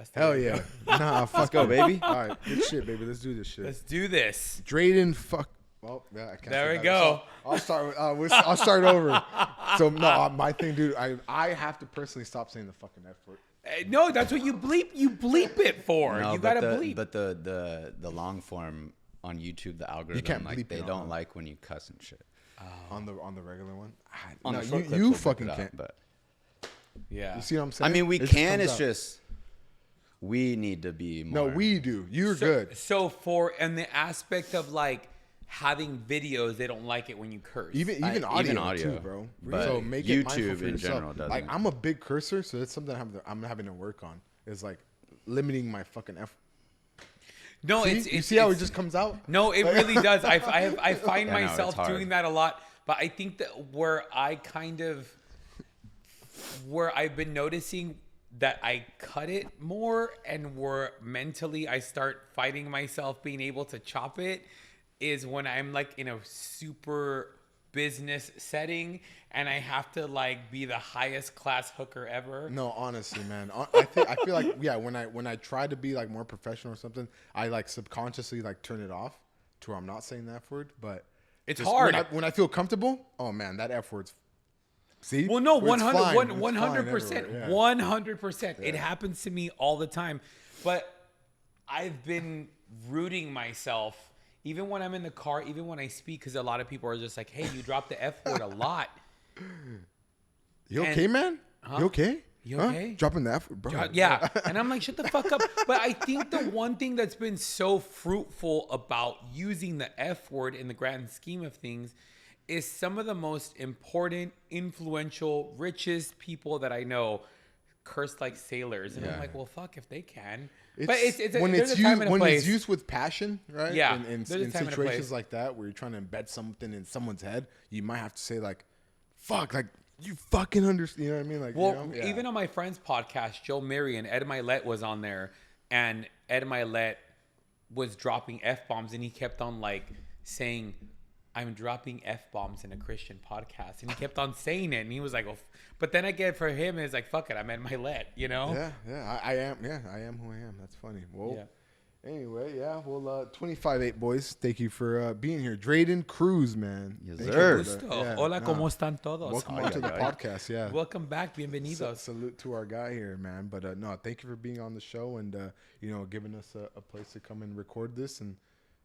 That's the Hell way to yeah. go. Nah, fuck go, baby. All right, good shit, baby. Let's do this shit. Let's do this. Draden, fuck. Well, yeah, I can't. There say we that. go. So I'll start. I'll start over. So no, my thing, dude. I have to personally stop saying the fucking F word. No, that's what you bleep. You bleep it for. No, you but gotta bleep. But the long form on YouTube, the algorithm, can't like bleep they it don't on. like when you cuss and shit. On the regular one. On No, the short clips, you we'll bleep fucking it out, can't. But Yeah. You see what I'm I saying? mean, we It just can. comes It's out. just we need to be No, more. we do. You're good. So for in the aspect of like having videos, they don't like it when you curse. Even even audio, audio, too, bro. but So make it mindful YouTube for in yourself. general doesn't. Like I'm a big cursor, so that's something I'm having to work on. Is like limiting my fucking F. no, See? it's You see how it it's- just comes out? No, it really does. I find I know, it's myself hard. doing that a lot, but I think that where I've been noticing that I cut it more and where mentally I start fighting myself being able to chop it is when I'm like in a super business setting and I have to like be the highest class hooker ever. No, honestly, man. I feel like when I try to be like more professional or something, I like subconsciously like turn it off to where I'm not saying the F word. But It's just hard. when I feel comfortable. Oh man, that F word's. See? Well, no, It's fine. It's fine 100%. everywhere, yeah. 100%. It happens to me all the time. But I've been rooting myself, even when I'm in the car, even when I speak, because a lot of people are just like, hey, you drop the F word a lot. You okay, man? You okay? You okay? Dropping the F word, bro. Yeah. And I'm like, shut the fuck up. But I think the one thing that's been so fruitful about using the F word in the grand scheme of things is some of the most important, influential, richest people that I know curse like sailors. And I'm like, well, fuck if they can. But it's when there's it's a time used and a when place. it's used with passion, right? Yeah, In there's a time and a place. situations like that where you're trying to embed something in someone's head, you might have to say like, "Fuck," like you fucking understand. You know what I mean? Like, Well, you know? Yeah. even on my friend's podcast, Joe Mary and Ed Milet was on there, and Ed Milet was dropping F-bombs, and he kept on like saying, I'm dropping F-bombs in a Christian podcast. And he kept on saying it, and he was like, oh, but then again, for him, it's like, fuck it, I'm Ed Milet, you know? Yeah, I am who I am. That's funny. Well, Yeah. anyway, yeah, well, 25-8 boys, thank you for being here. Draden Cruz, man. Yes, Thank sir. you for Gusto. the- yeah, Hola, nah. ¿cómo están todos? Welcome Ay, onto the ay, ay. podcast, yeah. Welcome back, bienvenidos. Salute to our guy here, man. But no, thank you for being on the show and giving us a place to come and record this. And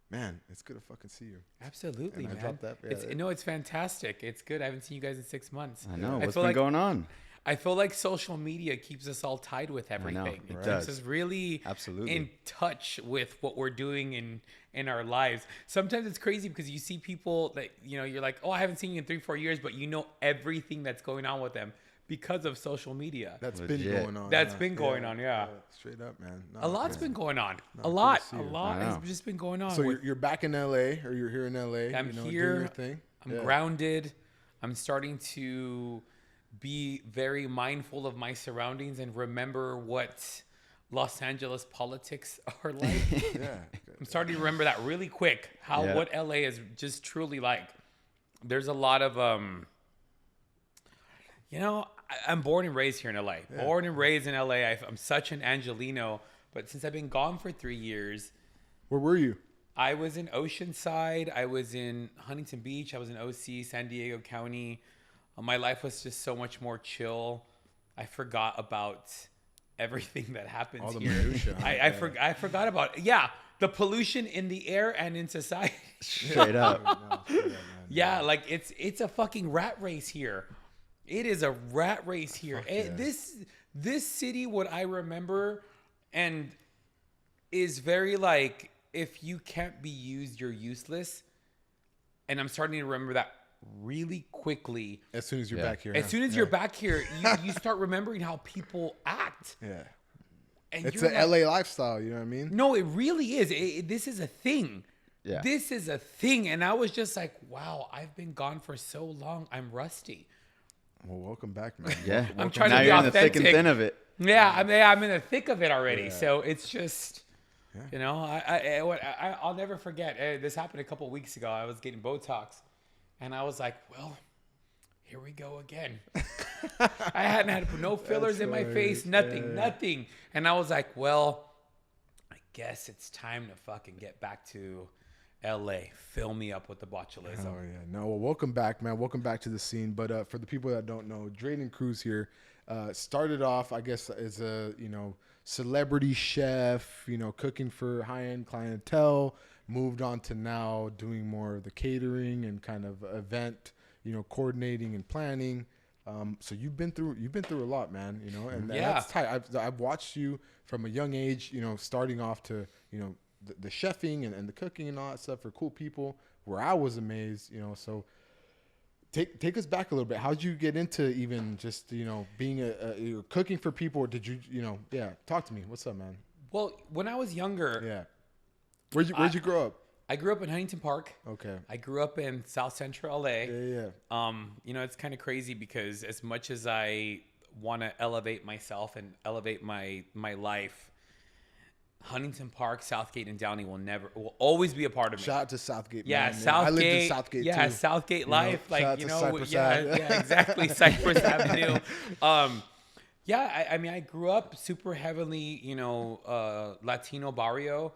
man, it's good to fucking see you. Absolutely, And I man. dropped that, yeah, It's, that- no, it's fantastic. It's good. I haven't seen you guys in 6 months. I know. I What's feel been like- going on? I feel like social media keeps us all tied with everything. know, It it keeps does. us really Absolutely. in touch with what we're doing in our lives. Sometimes it's crazy because you see people that, you're like, oh, I haven't seen you in 3-4 years, but you know everything that's going on with them because of social media. That's Legit. been going on. That's been going on, yeah. Straight up, man. No, A lot's man. been going on. No, A good lot. to see A you. lot I has know. just been going on. So with- you're back in LA, or you're here in LA. I'm doing here. your thing. I'm Yeah. grounded. I'm starting to be very mindful of my surroundings and remember what Los Angeles politics are like. Yeah. I'm starting to remember that really quick. Yeah. What LA is just truly like. There's a lot of I'm born and raised here in LA. Yeah. Born and raised in LA. I'm such an Angelino, but since I've been gone for 3 years, Where were you? I was in Oceanside. I was in Huntington Beach. I was in OC, San Diego County. My life was just so much more chill. I forgot about everything that happens All the here. minutia, huh? I forgot about the pollution in the air and in society. Straight up. No, straight up, man. Yeah, like it's a fucking rat race here. It is a rat race here. Fuck yeah. This city, what I remember, and is very like, if you can't be used, you're useless. And I'm starting to remember that really quickly. As soon as you're Yeah. back here. As huh? soon as Yeah. you're back here, you start remembering how people act. Yeah. And It's you're a like, LA lifestyle. You know what I mean? No, it really is. This is a thing. Yeah. This is a thing. And I was just like, wow, I've been gone for so long. I'm rusty. Well, welcome back, man. Yeah. I'm trying to now be you're in the thick and authentic. thin of it. Yeah, I'm in the thick of it already. Yeah. So it's just, Yeah. I'll never forget. This happened a couple of weeks ago. I was getting Botox, and I was like, well, here we go again. I hadn't had no fillers in my face, nothing. And I was like, well, I guess it's time to fucking get back to LA. Fill me up with the botulism. Oh yeah, no. Well, welcome back, man. Welcome back to the scene. But for the people that don't know, Draden Cruz here started off, I guess, as a celebrity chef, cooking for high-end clientele. Moved on to now doing more of the catering and kind of event, coordinating and planning. So you've been through a lot, man. And that's tight. I've watched you from a young age, starting off to the chefing and the cooking and all that stuff for cool people. Where I was amazed, So take us back a little bit. How did you get into even just being you're cooking for people? Or did you talk to me? What's up, man? Well, when I was younger, Yeah. Where'd you grow up? I grew up in Huntington Park. Okay. I grew up in South Central LA. Yeah. It's kind of crazy because as much as I want to elevate myself and elevate my life, Huntington Park, Southgate, and Downey will always be a part of me. Shout out to Southgate. Yeah, man. Southgate. I lived in Southgate too. Yeah, Southgate life. Cypress Ave. Yeah, exactly. Cypress Avenue. I grew up super heavily, Latino barrio.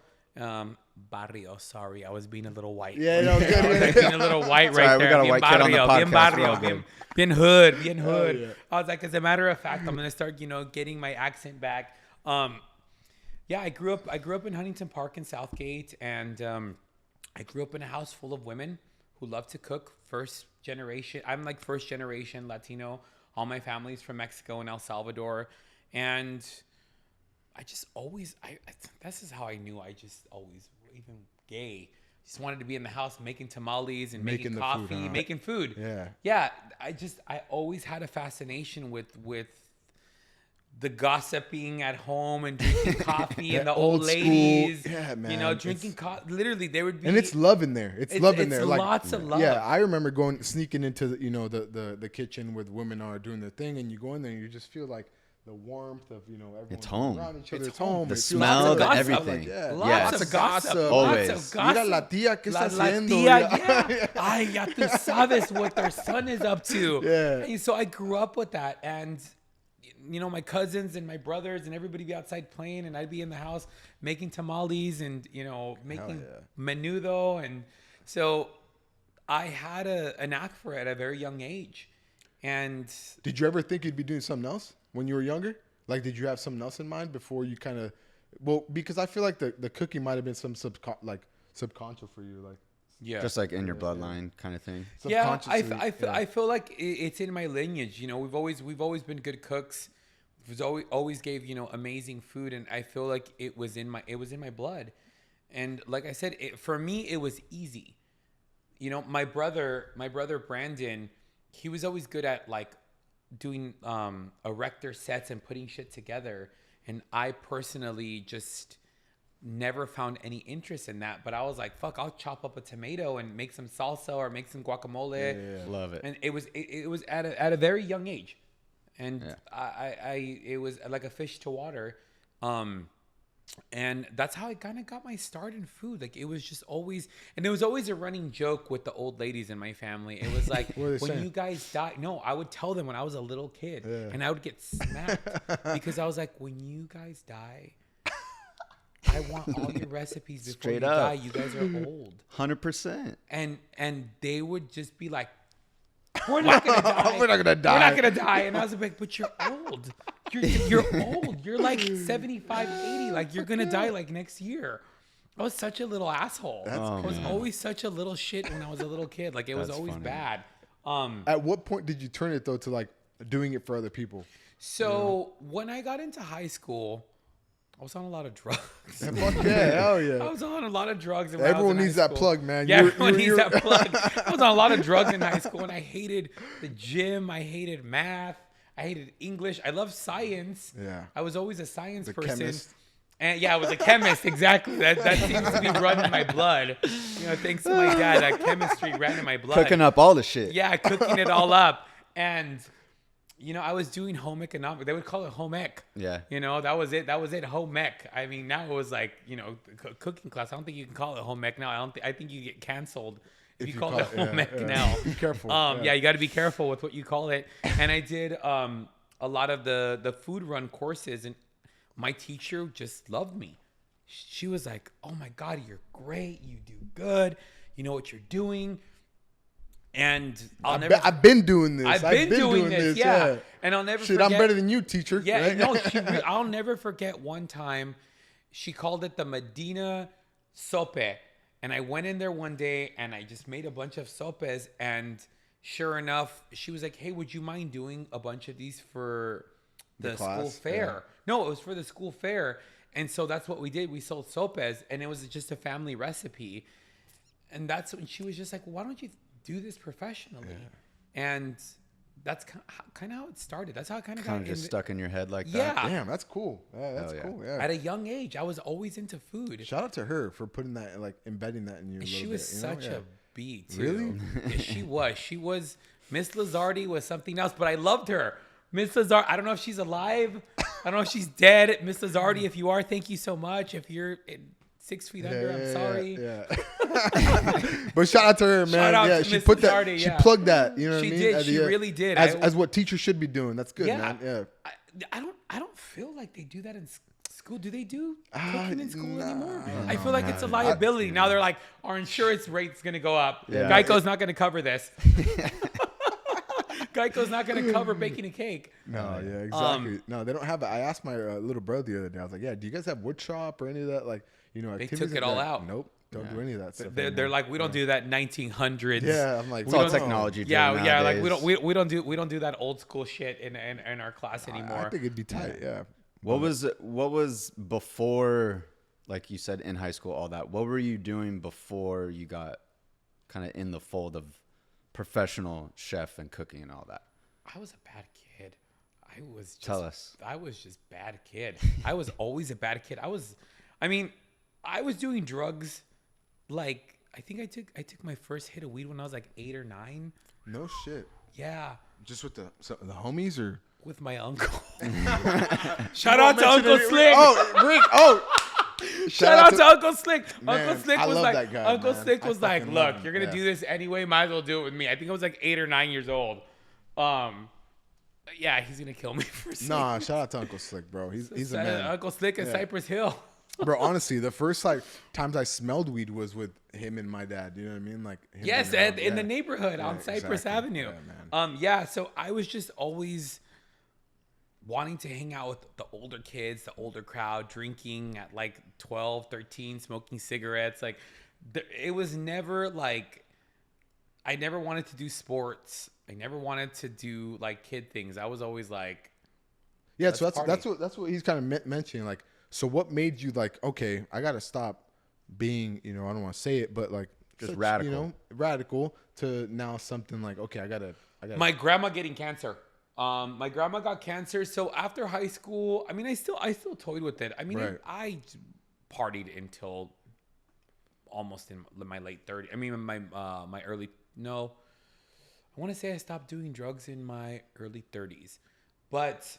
Sorry, I was being a little white. Yeah, no, good. I was like being a little white right we there. got a white kid on the podcast. Bien hood. Yeah. I was like, as a matter of fact, I'm gonna start, getting my accent back. I grew up in Huntington Park in Southgate, and I grew up in a house full of women who love to cook. First generation. I'm like first generation Latino. All my family's from Mexico and El Salvador, and I just always, this is how I knew I just always, even gay, just wanted to be in the house making tamales and making coffee, food, huh? making food. Yeah. Yeah. I always had a fascination with the gossiping at home and drinking coffee and the old ladies. School. Yeah, man. Drinking coffee. Literally, they would be. And it's love in there. It's love in there. Like, lots of love. Yeah, I remember sneaking into the kitchen where women are doing their thing, and you go in there and you just feel like the warmth of everyone it's home. around each other. It's home. The smell, the everything. Lots of gossip. Always. Lots of gossip. Mira la tía, ¿qué está haciendo? Yeah. Ay, ya tú sabes what their son is up to. Yeah. And so I grew up with that, and my cousins and my brothers and everybody be outside playing, and I'd be in the house making tamales and making menudo, and so I had a knack for it at a very young age. And did you ever think you'd be doing something else when you were younger? Like, did you have something else in mind before you kind of? Well, because I feel like the cooking might have been some subconscious for you, like. Yeah, just like in your bloodline kind of thing. Yeah, I feel like it's in my lineage. We've always been good cooks. We've always gave amazing food, and I feel like it was in my blood. And like I said, for me it was easy. My brother Brandon, he was always good at like doing erector sets and putting shit together, and I personally just never found any interest in that. But I was like, fuck, I'll chop up a tomato and make some salsa or make some guacamole. Yeah. Love it. And it was at a very young age, and it was like a fish to water. And that's how I kind of got my start in food. Like, it was just always, and there was always a running joke with the old ladies in my family. It was like, when you guys die, no, I would tell them when I was a little kid, and I would get smacked because I was like, when you guys die, I want all your recipes before Straight you up. die. You guys are old. 100%. And they would just be like, we're not gonna die. We're not gonna die. We're not gonna die. And I was like, but you're old. You're old. You're like 75, 80. Like, you're gonna die like next year. I was such a little asshole. I was always such a little shit when I was a little kid. Like, it was always funny. bad. At what point did you turn it though to like doing it for other people? So when I got into high school, I was on a lot of drugs. Fuck yeah, hell yeah. I was on a lot of drugs. Everyone needs that plug, man. Yeah, everyone needs that plug. I was on a lot of drugs in high school, and I hated the gym. I hated math. I hated English. I loved science. Yeah. I was always a science person. Chemist. And yeah, I was a chemist, exactly. That seems to be running in my blood. Thanks to my dad, that chemistry ran in my blood. Cooking up all the shit. Yeah, cooking it all up. And I was doing home economics. They would call it home ec. Yeah. That was it. Home ec. I mean, now it was like, cooking class. I don't think you can call it home ec now. I think you get canceled you call it home ec now. Be careful. Yeah, you got to be careful with what you call it. And I did a lot of the food run courses, and my teacher just loved me. She was like, "Oh my God, you're great. You do good. You know what you're doing." And I've been doing this. I've been doing this. Yeah. And I'll never forget. I'm better than you, teacher. Yeah. Right? No, I'll never forget one time she called it the Medina sope. And I went in there one day and I just made a bunch of sopes. And sure enough, she was like, "Hey, would you mind doing a bunch of these for the school fair?" Yeah. No, it was for the school fair. And so that's what we did. We sold sopes, and it was just a family recipe. And that's when she was just like, "Why don't you do this professionally?" And that's kind of how it started. That's how it kind of just stuck in your head like Yeah. that. Damn, that's cool. Yeah, that's cool. Yeah. At a young age, I was always into food. Shout out to her for putting that, like embedding that in you. She was such a bee too. Really? Yeah, she was. She was. Miss Lazardi was something else, but I loved her. Miss Lazardi. I don't know if she's alive. I don't know if she's dead. Miss Lazardi, if you are, thank you so much. If you're 6 feet under, I'm sorry. Yeah. But shout out to her, man. Shout out yeah, to she Miss put Lazardi, that. yeah. She plugged that. You know what I She mean? did. She really did. As what teachers should be doing. That's good, man. Yeah. I don't feel like they do that in school. Do they do cooking in school nah, anymore? I I feel like it's a liability. Now they're like, our insurance rate's going to go up. Yeah. Geico's not going to cover this. Geico's not going to cover baking a cake. No, yeah, exactly. No, they don't have it. I asked my little brother the other day. I was like, "Yeah, do you guys have wood shop or any of that? Like, you know, They activities took it like all that?" out. Nope, don't do any of that stuff. They're anymore. like, we don't do that 1900s. Yeah, I'm like, It's we all don't know. technology. Yeah, driven yeah. Like nowadays. we don't do that old school shit in our class anymore. I think it'd be tight. Yeah. What was before, like you said, in high school, all that? What were you doing before you got kind of in the fold of professional chef and cooking and all that? I was a bad kid. Tell us. I was just bad kid. I was always a bad kid. I was doing drugs. Like, I think I took my first hit of weed when I was like 8 or 9. No shit. Yeah. Just with the homies or? With my uncle. Shout out to Uncle Slick. Oh, Rick. Oh. Shout out to Uncle Slick. Man, Uncle Slick I was love like, that guy, Uncle man. Slick I was like, fucking love look, him. you're gonna do this anyway. Might as well do it with me. I think I was like 8 or 9 years old. Yeah, he's gonna kill me for saying. Nah, shout out to Uncle Slick, bro. He's a Shout out man. to Uncle Slick in Cypress Hill. Bro, honestly, the first like times I smelled weed was with him and my dad. You know what I mean? Like him Yes, being around. in the neighborhood on Cypress exactly. Avenue. Yeah, man. So I was just always wanting to hang out with the older kids, the older crowd, drinking at like 12, 13, smoking cigarettes. Like it was never like, I never wanted to do sports. I never wanted to do like kid things. I was always like, Yeah, so party. that's what he's kind of mentioning. Like, so what made you like, okay, I gotta stop being, you know, I don't want to say it, but like Just radical. you know, radical to now something like, okay, I gotta. my grandma getting cancer. My grandma got cancer. So after high school, I mean, I still toyed with it. I mean, Right. I partied until almost in my late 30s. I mean, my early, no, I want to say I stopped doing drugs in my early 30s. But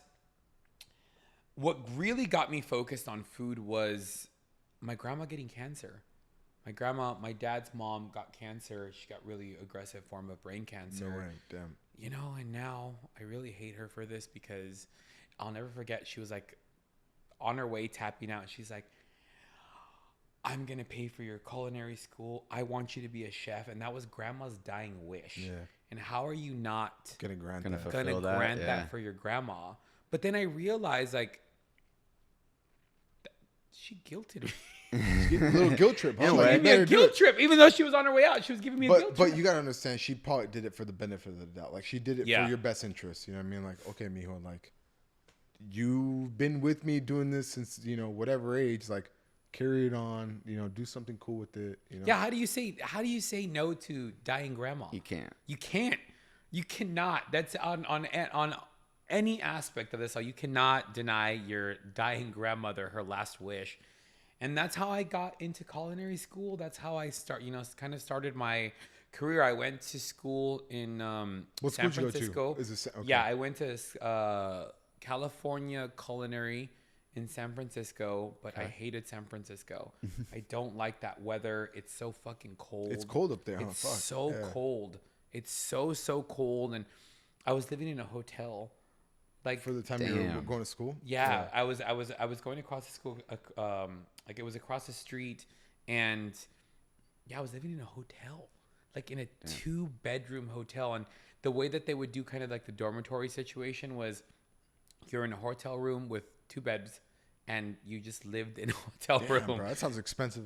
what really got me focused on food was my grandma getting cancer. My dad's mom got cancer. She got really aggressive form of brain cancer. No way, damn. You know, and now I really hate her for this because I'll never forget. She was like on her way tapping out. She's like, "I'm going to pay for your culinary school. I want you to be a chef." And that was grandma's dying wish. Yeah. And how are you not Gonna grant Gonna that. fulfill going to that, grant yeah. that for your grandma? But then I realized like, she guilted me. A little guilt trip, huh? In a Like, way. you Gave me a better do guilt it. trip, even though she was on her way out. She was giving me a guilt trip. But you gotta understand, she probably did it for the benefit of the doubt. Like she did it Yeah. for your best interest. You know what I mean? Like, okay, mijo, like you've been with me doing this since, you know, whatever age. Like, carry it on. You know, do something cool with it. You know? Yeah, how do you say no to dying grandma? You can't. You can't. You cannot. That's on any aspect of this. You cannot deny your dying grandmother her last wish. And that's how I got into culinary school. That's how I started my career. I went to school in What San school did you go to? Francisco. Is it okay. Yeah, I went to California Culinary in San Francisco, but I hated San Francisco. I don't like that weather. It's so fucking cold. It's cold up there, huh? It's Fuck. so cold. It's so cold. And I was living in a hotel. Like For the time you were going to school? yeah, I was going across the school, like it was across the street, and yeah, I was living in a hotel, like in a 2-bedroom hotel. And the way that they would do kind of like the dormitory situation was, you're in a hotel room with 2 beds, and you just lived in a hotel room. Bro, that sounds expensive.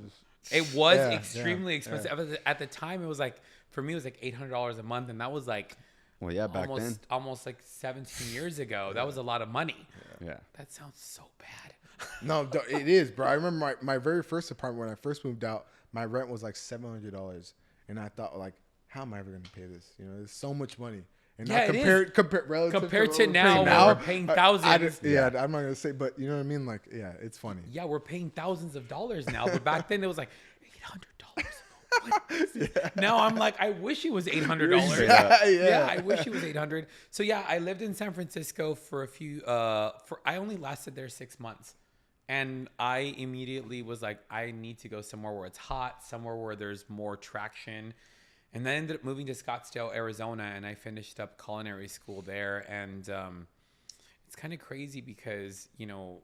It was extremely expensive. At the time, it was like, for me, it was like $800 a month, and that was like, Well, yeah, back then. almost like 17 years ago. That was a lot of money. Yeah. That sounds so bad. No, it is, bro. I remember my very first apartment when I first moved out, my rent was like $700. And I thought, like, how am I ever going to pay this? You know, it's so much money. And Yeah, compared to now, we're paying thousands. I'm not going to say, but you know what I mean? Like, yeah, it's funny. Yeah, we're paying thousands of dollars now. But back then, it was like $800. What? Now I'm like, I wish it was $800. Yeah, I wish it was $800. So yeah, I lived in San Francisco for a few. I only lasted there 6 months, and I immediately was like, I need to go somewhere where it's hot, somewhere where there's more traction. And then I ended up moving to Scottsdale, Arizona, and I finished up culinary school there. And it's kind of crazy because, you know,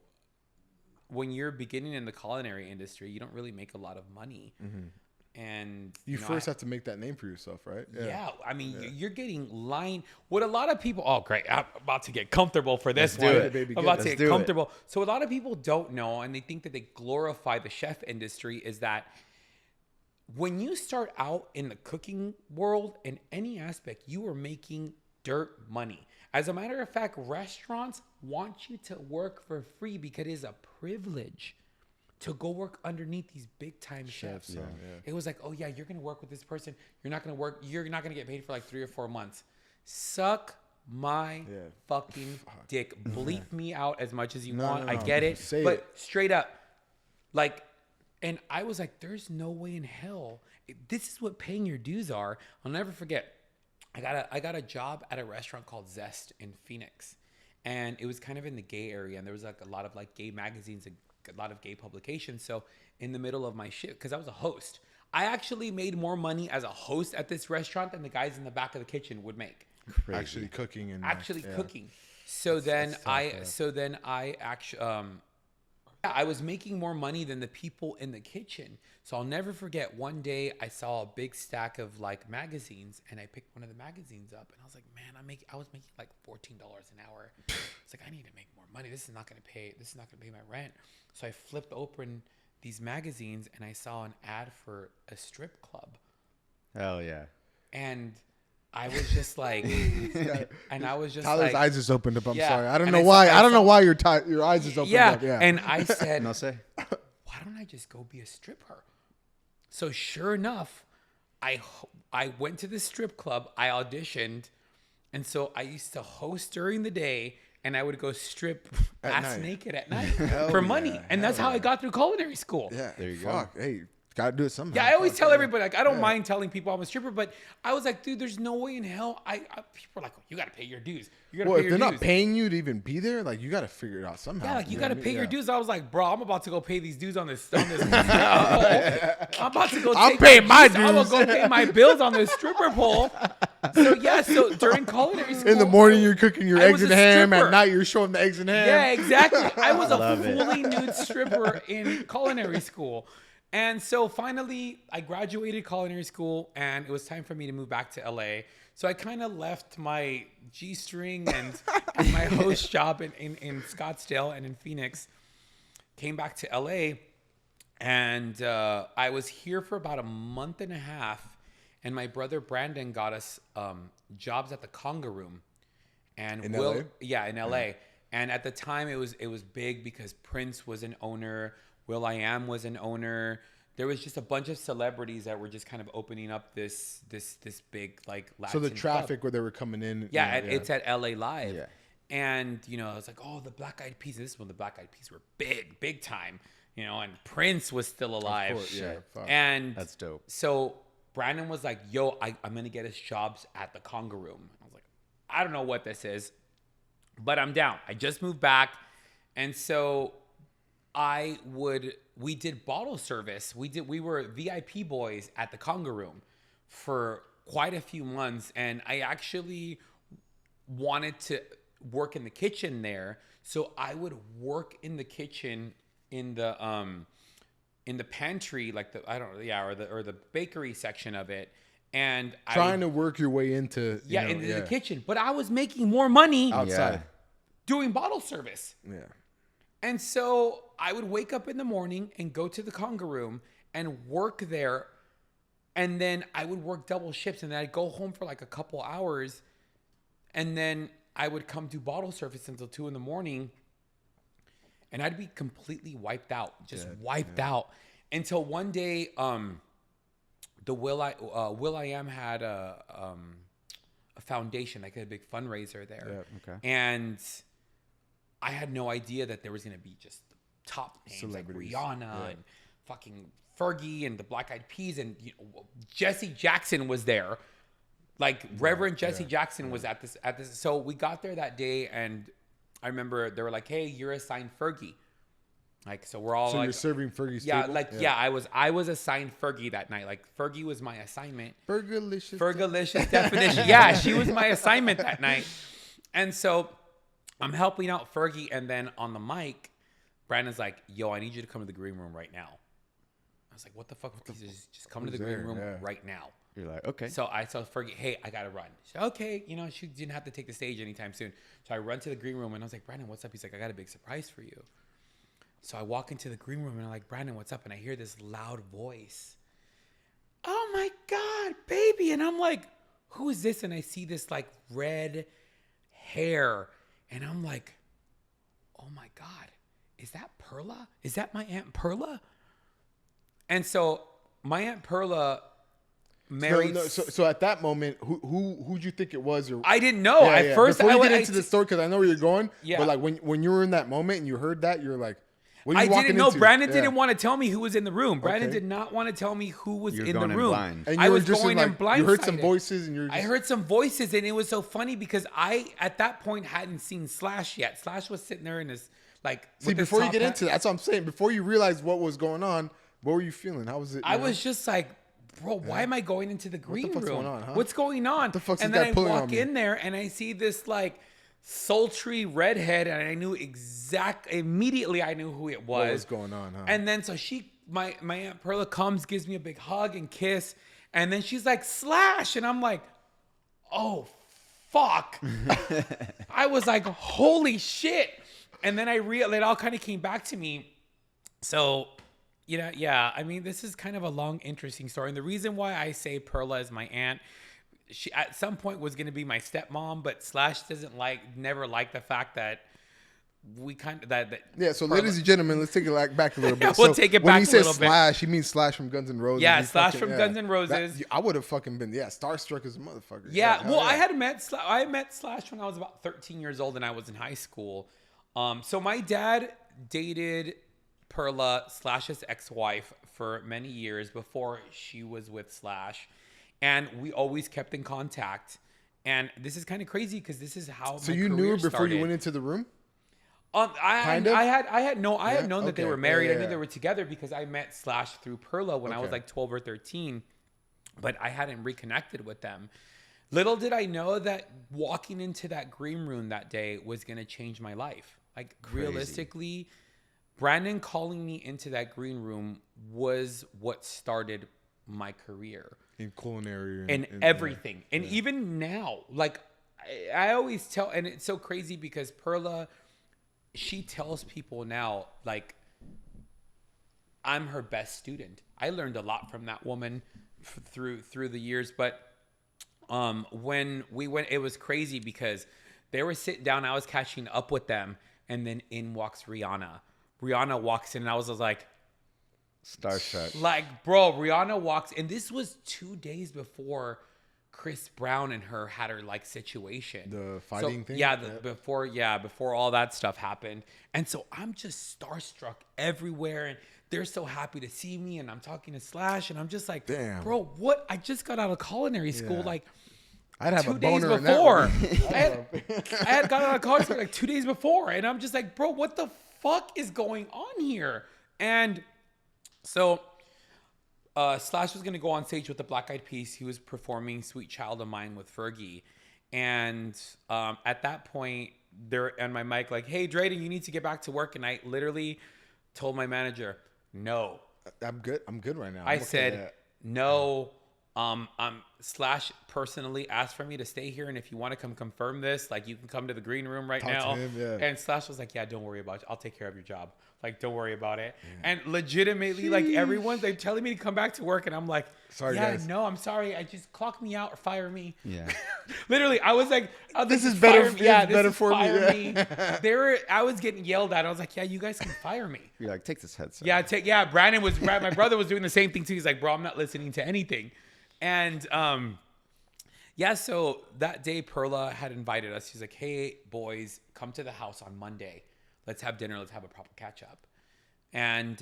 when you're beginning in the culinary industry, you don't really make a lot of money. Mm-hmm. And you first have to make that name for yourself, right? Yeah. I mean, you're getting what a lot of people, oh, great. I'm about to get comfortable for this, dude. Baby, I'm about to get comfortable. So a lot of people don't know, and they think that they glorify the chef industry, is that when you start out in the cooking world in any aspect, you are making dirt money. As a matter of fact, restaurants want you to work for free because it is a privilege to go work underneath these big time chefs. Yeah. It was like, oh yeah, you're going to work with this person. You're not going to get paid for like 3 or 4 months. Suck my fucking dick. Bleep me out as much as you want. I get it. But straight up, like, and I was like, there's no way in hell. This is what paying your dues are. I'll never forget. I got a job at a restaurant called Zest in Phoenix. And it was kind of in the gay area. And there was like a lot of like gay magazines and a lot of gay publications. So in the middle of my shift, because I was a host, I actually made more money as a host at this restaurant than the guys in the back of the kitchen would make. Crazy. Actually cooking. Cooking. So then I was making more money than the people in the kitchen. So I'll never forget, one day I saw a big stack of like magazines, and I picked one of the magazines up, and I was like, man, I was making like $14 an hour. It's like, I need to make more money. This is not going to pay my rent. So I flipped open these magazines, and I saw an ad for a strip club. Hell yeah. And I was just like, Tyler's eyes just opened up. I'm sorry. I don't know why. why your eyes just opened up. Yeah. And I said, No say. why don't I just go be a stripper? So sure enough, I went to the strip club. I auditioned. And so I used to host during the day, and I would go strip ass naked at night for money. And that's how I got through culinary school. Yeah. There you go. Hey, gotta do it somehow. Yeah, I always tell everybody, like, I don't mind telling people I'm a stripper, but I was like, dude, there's no way in hell. People are like, you got to pay your dues. If they're not paying you to even be there, like, you got to figure it out somehow. Yeah, like, you got to pay your dues. I was like, bro, I'm about to go pay these dues on this. I'm about to go. I'll pay my dues. I'm gonna go pay my bills on this stripper pole. So during culinary school, in the morning you're cooking your eggs and ham. At night you're showing the eggs and ham. Yeah, exactly. I was a fully nude stripper in culinary school. And so finally, I graduated culinary school, and it was time for me to move back to LA. So I kind of left my G-string and my host job in Scottsdale and in Phoenix, came back to LA, and I was here for about a month and a half, and my brother Brandon got us jobs at the Conga Room. And in LA? Yeah, in LA. And at the time, it was big because Prince was an owner. will.i.am was an owner. There was just a bunch of celebrities that were just kind of opening up this big like Latin So the traffic club. where they were coming in. Yeah, it's at LA Live. Yeah. And, I was like, oh, the Black Eyed Peas. This is when the Black Eyed Peas were big time, and Prince was still alive. Of course, yeah. Fuck. And That's dope. So Brandon was like, yo, I'm going to get us jobs at the Conga Room. I was like, I don't know what this is, but I'm down. I just moved back. And so we did bottle service. We were VIP boys at the Conga Room for quite a few months. And I actually wanted to work in the kitchen there. So I would work in the kitchen in the pantry, like or the bakery section of it. And trying to work your way into the kitchen. But I was making more money outside doing bottle service. Yeah. And so I would wake up in the morning and go to the Conga Room and work there. And then I would work double shifts, and then I'd go home for like a couple hours. And then I would come do bottle service until 2 a.m. And I'd be completely wiped out, wiped out. Until one day, the Will I Am had a foundation, like a big fundraiser there. Yeah, okay. And I had no idea that there was going to be just top names like Rihanna and fucking Fergie and the Black Eyed Peas, and Jesse Jackson was there. Like Reverend Jesse Jackson was at this. So we got there that day, and I remember they were like, "Hey, you're assigned Fergie." Like, so we're all so like, you're serving Fergie's table? I was assigned Fergie that night. Like, Fergie was my assignment. Fergalicious definition. Yeah, she was my assignment that night. And so I'm helping out Fergie, and then on the mic, Brandon's like, "Yo, I need you to come to the green room right now." I was like, "What the fuck? Just come to the green room right now." You're like, okay. So I told Fergie, "Hey, I gotta run." She said, "Okay," she didn't have to take the stage anytime soon. So I run to the green room, and I was like, "Brandon, what's up?" He's like, "I got a big surprise for you." So I walk into the green room, and I'm like, "Brandon, what's up?" And I hear this loud voice. "Oh my God, baby!" And I'm like, "Who is this?" And I see this like red hair, and I'm like, "Oh my God, is that Perla? Is that my Aunt Perla?" And so my Aunt Perla married. So at that moment, who'd you think it was? Or I didn't know at first. Before you get into the story, because I know where you're going. Yeah. But like when you were in that moment and you heard that, you're like, what are you I didn't know. into? Brandon didn't want to tell me who was in the room. Brandon did not want to tell me who was in the room. And I was going in blindsided. You heard some voices, and I heard some voices, and it was so funny because I at that point hadn't seen Slash yet. Slash was sitting there in his like. See, before you get into that, that's what I'm saying. Before you realized what was going on, what were you feeling? How was it? I was just like, bro, why am I going into the green room? Going on, huh? What's going on? What the fuck's and this then guy I pulling on walk me? in there, and I see this like sultry redhead, and I knew immediately I knew who it was. What was going on, huh? And then so my Aunt Perla comes, gives me a big hug and kiss, and then she's like, "Slash," and I'm like, "Oh fuck." I was like, "Holy shit." And then it all kind of came back to me. So, I mean, this is kind of a long, interesting story. And the reason why I say Perla is my aunt, she at some point was going to be my stepmom, but Slash never liked the fact that we kind of yeah. So, ladies and gentlemen, let's take it back a little bit. We'll take it back a little bit. When he says Slash, he means Slash from Guns N' Roses. Yeah, Slash from Guns N' Roses. I would have fucking been starstruck as a motherfucker. Yeah, well, I met Slash when I was about 13 years old, and I was in high school. So my dad dated Perla, Slash's ex-wife, for many years before she was with Slash, and we always kept in contact. And this is kind of crazy because this is how. So you knew her before you went into the room? I had known that they were married. I knew they were together because I met Slash through Perla when I was like 12 or 13, but I hadn't reconnected with them. Little did I know that walking into that green room that day was going to change my life. Like, realistically, Brandon calling me into that green room was what started my career. In culinary. And everything. And even now, like, I always tell, and it's so crazy because Perla, she tells people now, like, I'm her best student. I learned a lot from that woman through the years. But when we went, it was crazy because they were sitting down. I was catching up with them. And then in walks Rihanna. Rihanna walks in, and I was like, starstruck. Like, bro, Rihanna walks, and this was 2 days before Chris Brown and her had her like situation. The fighting thing? Yeah, before all that stuff happened. And so I'm just starstruck everywhere, and they're so happy to see me, and I'm talking to Slash, and I'm just like, damn, bro, what? I just got out of culinary school, like, I'd have 2 a days boner before. I had got out of college like 2 days before, and I'm just like, bro, what the fuck is going on here? And so Slash was going to go on stage with the Black Eyed Peas. He was performing Sweet Child of Mine with Fergie. And at that point, they're on my mic like, hey, Draden, you need to get back to work. And I literally told my manager, no. I'm good right now. I said, no. Slash personally asked for me to stay here, and if you want to come confirm this, like, you can come to the green room right now. And Slash was like, yeah, don't worry about it. I'll take care of your job. Like, don't worry about it. And legitimately, like, everyone, they're telling me to come back to work, and I'm like, sorry, yeah, guys. no, I'm sorry. I just clock me out or fire me. Yeah. Literally, I was like, this is better. Yeah, this is better for me. I was getting yelled at. I was like, yeah, you guys can fire me. You're like, take this headset. Yeah, my brother was doing the same thing too. He's like, bro, I'm not listening to anything. And so that day Perla had invited us. She's like, hey, boys, come to the house on Monday. Let's have dinner. Let's have a proper catch up. And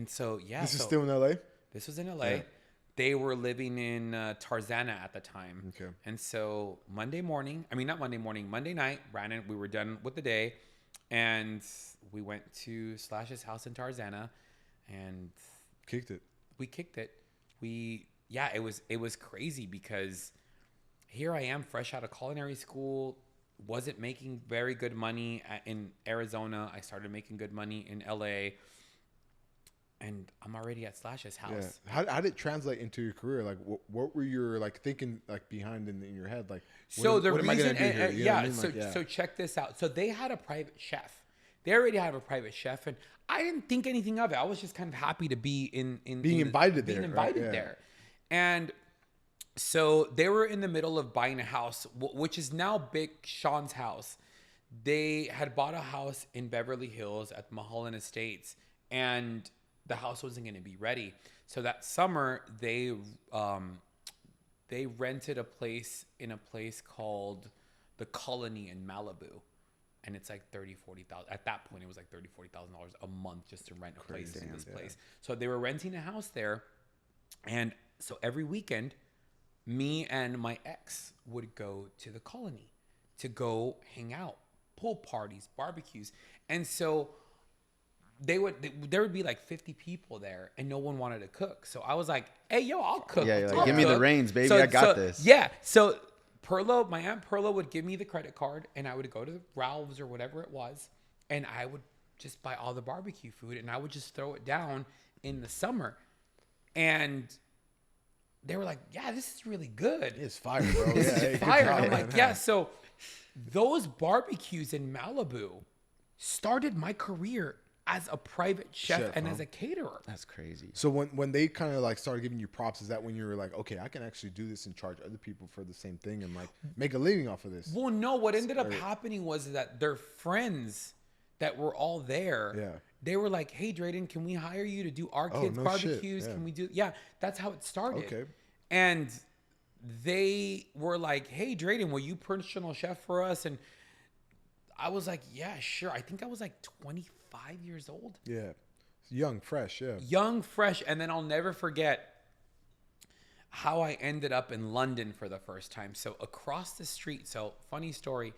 so, yeah. This is still in LA? This was in LA. Yeah. They were living in Tarzana at the time. Okay. And so Monday night, Brandon, we were done with the day. And we went to Slash's house in Tarzana and we kicked it. It was crazy because here I am fresh out of culinary school, wasn't making very good money in Arizona. I started making good money in LA, and I'm already at Slash's house. Yeah. How did it translate into your career? Like, what were your like thinking like behind in your head? Like, so check this out. So they had a private chef. They already have a private chef, and I didn't think anything of it. I was just kind of happy to be being invited there. And so they were in the middle of buying a house, which is now Big Sean's house. They had bought a house in Beverly Hills at Mulholland Estates, and the house wasn't going to be ready. So that summer, they rented a place in a place called the Colony in Malibu. And it's like $30,000-$40,000. At that point, it was like $30,000-$40,000 a month just to rent a place in this place. So they were renting a house there. And so every weekend, me and my ex would go to the Colony to go hang out, pool parties, barbecues. And so there would be like 50 people there and no one wanted to cook. So I was like, hey, yo, I'll cook. Yeah, like, give me the reins, baby. So, I got this. Yeah. So my Aunt Perla would give me the credit card and I would go to Ralph's or whatever it was. And I would just buy all the barbecue food and I would just throw it down in the summer. And they were like, yeah, this is really good. It's fire, bro. This is fire. I'm like, yeah. So those barbecues in Malibu started my career as a private chef and as a caterer. That's crazy. So when they kind of like started giving you props, is that when you were like, okay, I can actually do this and charge other people for the same thing and like make a living off of this? Well, no, what ended up happening was that their friends that were all there, they were like, hey, Draden, can we hire you to do our kids' barbecues? Shit. Yeah. Can we do? Yeah, that's how it started. Okay. And they were like, hey, Draden, will you personal chef for us? And I was like, yeah, sure. I think I was like 25 years old. Yeah. Young, fresh, yeah. Young, fresh. And then I'll never forget how I ended up in London for the first time. So across the street. So funny story.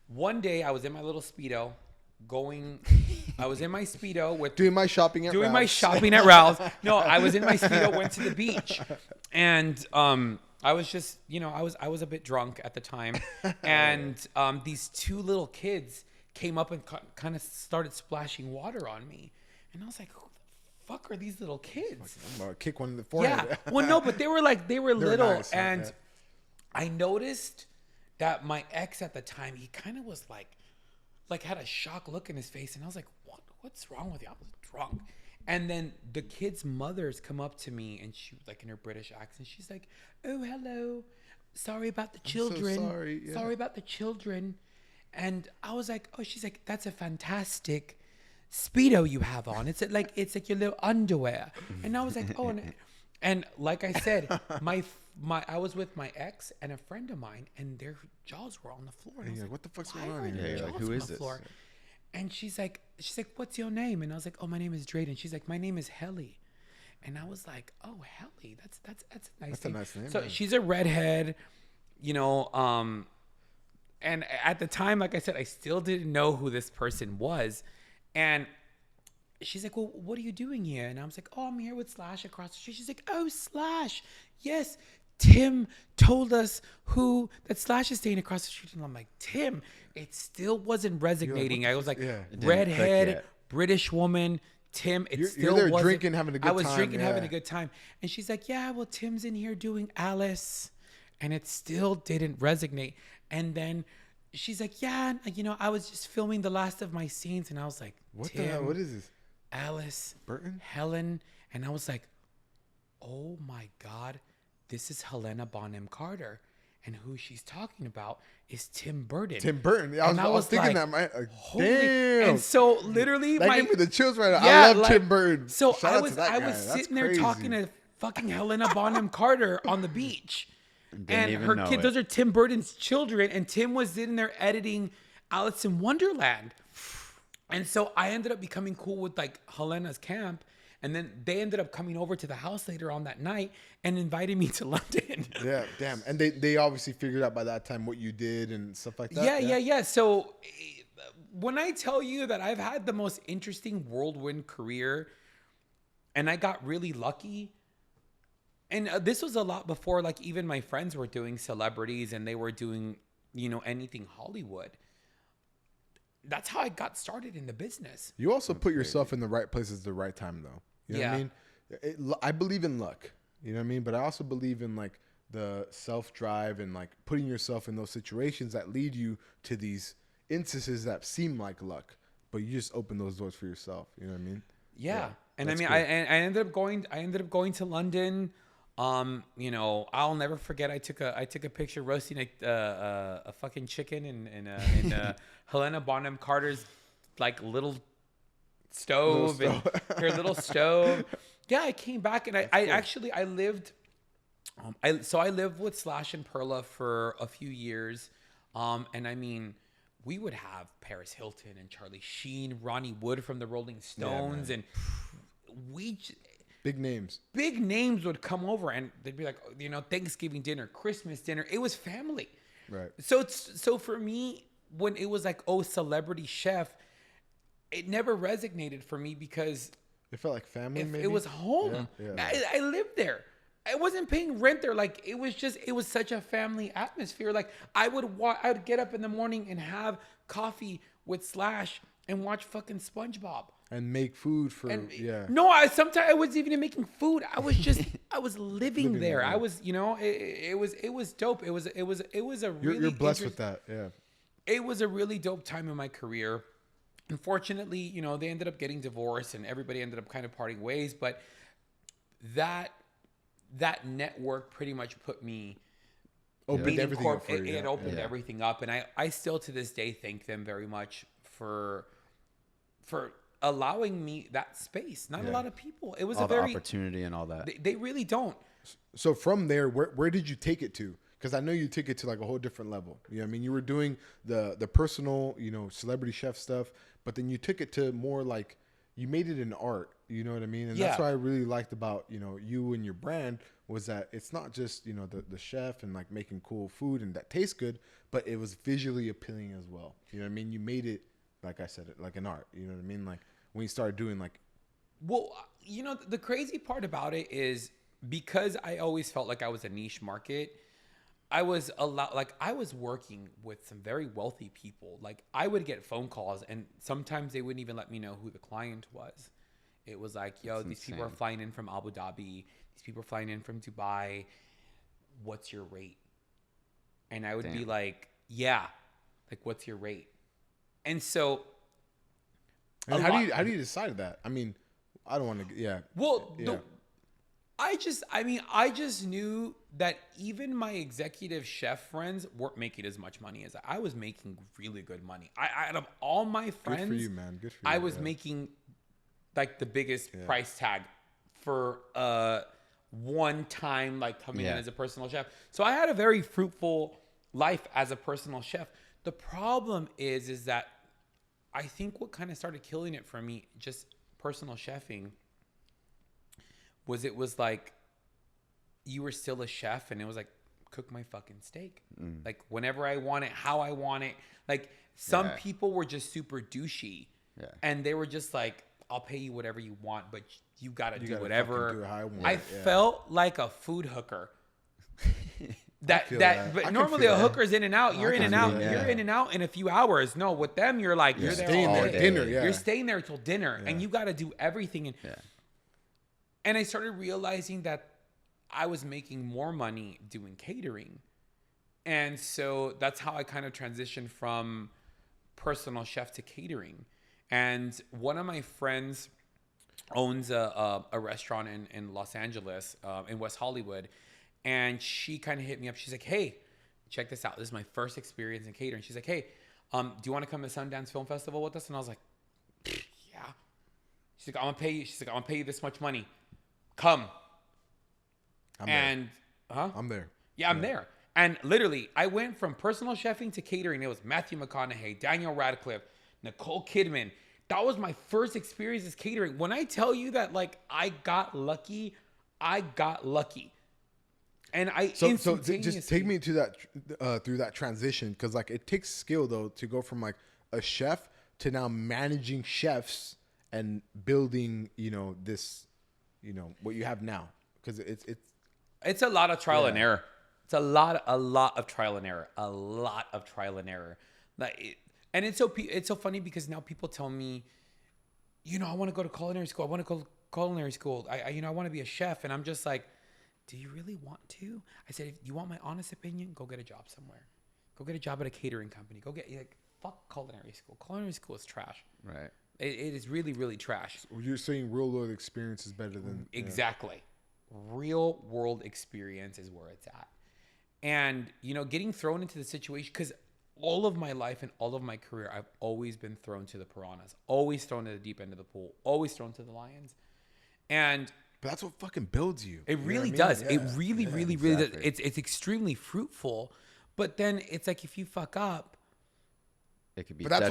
One day I was in my little Speedo I was in my Speedo with doing my shopping at Ralph's. No, I was in my Speedo, went to the beach. And I was just, I was a bit drunk at the time. And these two little kids came up and kind of started splashing water on me. And I was like, who the fuck are these little kids? I'm gonna kick one in the forehead. Yeah. Well, no, but they were little. Nice, and I noticed that my ex at the time, he kind of was like had a shocked look in his face. And I was like, what's wrong with you? I was drunk. And then the kids' mothers come up to me and she was like in her British accent. She's like, oh, hello. Sorry about the children. So sorry. Yeah. Sorry about the children. And I was like, oh, she's like, that's a fantastic Speedo you have on. It's like your little underwear. And I was like, oh, and like I said, I was with my ex and a friend of mine, and their jaws were on the floor. And I was like, what the fuck's going on here? Yeah, like, who is this? And she's like, what's your name? And I was like, oh, my name is Draden. She's like, my name is Helly. And I was like, oh, Helly, that's a nice name. That's a nice name. So man. she's a redhead, and and at the time, like I said, I still didn't know who this person was. And she's like, well, what are you doing here? And I was like, oh, I'm here with Slash across the street. She's like, oh, Slash. Yes, Tim told us that Slash is staying across the street. And I'm like, Tim, it still wasn't resonating. I was like, Yeah. It didn't click redhead, yet. British woman. Tim, it You're still there wasn't. drinking, having a good I was time, drinking, having yeah. a good time. And she's like, yeah, well, Tim's in here doing Alice. And it still didn't resonate. And then she's like, yeah, I was just filming the last of my scenes. And I was like, What Tim, the hell? What is this? Alice, Burton? Helen. And I was like, oh my God, this is Helena Bonham Carter. And who she's talking about is Tim Burton. Tim Burton. I was thinking like, that, man. holy- Damn. And so literally, that my gave me the chills right now. yeah, I love like, Tim Burton. So Shout I out was to that I guy. was That's sitting there crazy. talking to fucking Helena Bonham Carter on the beach, Didn't and even her know kid. it. Those are Tim Burton's children, and Tim was sitting there editing Alice in Wonderland, and so I ended up becoming cool with like Helena's camp. And then they ended up coming over to the house later on that night and inviting me to London. Yeah, damn. And they obviously figured out by that time what you did and stuff like that. Yeah. So when I tell you that I've had the most interesting whirlwind career and I got really lucky, and this was a lot before like even my friends were doing celebrities and they were doing, anything Hollywood. That's how I got started in the business. You also put yourself in the right places at the right time, though. You know what I mean? I believe in luck. You know what I mean? But I also believe in like the self-drive and like putting yourself in those situations that lead you to these instances that seem like luck, but you just open those doors for yourself. You know what I mean? Yeah. And I that's mean, cool. I ended up going to London. I'll never forget. I took a picture roasting a fucking chicken in Helena Bonham Carter's like little stove and her little stove. Yeah, I came back and I lived. I lived with Slash and Perla for a few years, and I mean, we would have Paris Hilton and Charlie Sheen, Ronnie Wood from the Rolling Stones, and Big names. big names would come over and they'd be like, Thanksgiving dinner, Christmas dinner. It was family. Right. So for me, when it was like, oh, celebrity chef, it never resonated for me because It felt like family, maybe? it was home. Yeah. I lived there. I wasn't paying rent there. Like it was such a family atmosphere. Like I would get up in the morning and have coffee with Slash and watch fucking SpongeBob. And make food for, No, sometimes I wasn't even making food. I was living there. there. I was, it was dope. It was a really You're blessed with that. Yeah. It was a really dope time in my career. Unfortunately, they ended up getting divorced and everybody ended up kind of parting ways. But that network pretty much put me Opened everything up for you. It opened everything up, and I still to this day thank them very much for allowing me that space. Not a lot of people. It was all a the very opportunity and all that. They really don't. So from there, where did you take it to? Because I know you took it to like a whole different level. You know what I mean? You were doing the personal, celebrity chef stuff, but then you took it to more like you made it an art. You know what I mean? And that's what I really liked about, you and your brand was that it's not just, the chef and like making cool food and that tastes good, but it was visually appealing as well. You know what I mean? You made it, like I said, like an art. You know what I mean? Like when you started doing like. Well, the crazy part about it is because I always felt like I was a niche market, I was working with some very wealthy people. Like I would get phone calls and sometimes they wouldn't even let me know who the client was. It was like, yo, That's these insane. people are flying in from Abu Dhabi. These people are flying in from Dubai. What's your rate? And I would be like, yeah, like what's your rate? And so And how do you decide that? I mean, I don't want to. Yeah. Well, Yeah. I just knew that even my executive chef friends weren't making as much money as I was making really good money. Out of all my friends, Good for you, man. Good for you. I was making like the biggest price tag for one time like coming in as a personal chef. So I had a very fruitful life as a personal chef. The problem is that I think what kind of started killing it for me, just personal chefing, it was like you were still a chef and it was like cook my fucking steak. Like whenever I want it, how I want it. Like some people were just super douchey. Yeah. And they were just like, I'll pay you whatever you want, but you gotta do whatever. Do it how I want. I felt like a food hooker. But normally a hooker's in and out. You're in and out. You're in and out in a few hours. No, with them, you're like you're there all day. Dinner. Yeah. You're staying there till dinner, and you got to do everything. And I started realizing that I was making more money doing catering, and so that's how I kind of transitioned from personal chef to catering. And one of my friends owns a restaurant in Los Angeles, in West Hollywood. And she kind of hit me up. She's like, hey, check this out. This is my first experience in catering. She's like, hey, do you want to come to Sundance Film Festival with us? And I was like, yeah. She's like, I'm going to pay you. She's like, I'm going to pay you this much money. Come. I'm there. Yeah, I'm there. And literally, I went from personal chefing to catering. It was Matthew McConaughey, Daniel Radcliffe, Nicole Kidman. That was my first experience as catering. When I tell you that, like, I got lucky. And so just take me to that through that transition, because like it takes skill though to go from like a chef to now managing chefs and building this what you have now, because it's a lot of trial and error. It's a lot of trial and error. Like and it's so funny because now people tell me, I want to go to culinary school. I want to go to culinary school. I want to be a chef, and I'm just like, do you really want to? I said, if you want my honest opinion, go get a job somewhere. Go get a job at a catering company. Go get, fuck culinary school. Culinary school is trash. Right. It is really, really trash. So you're saying real world experience is better than... Exactly. Real world experience is where it's at. And, getting thrown into the situation, because all of my life and all of my career, I've always been thrown to the piranhas. Always thrown to the deep end of the pool. Always thrown to the lions. And... But that's what fucking builds you. It really does. Yeah. It really does. It's extremely fruitful. But then it's like if you fuck up, it could be. But that's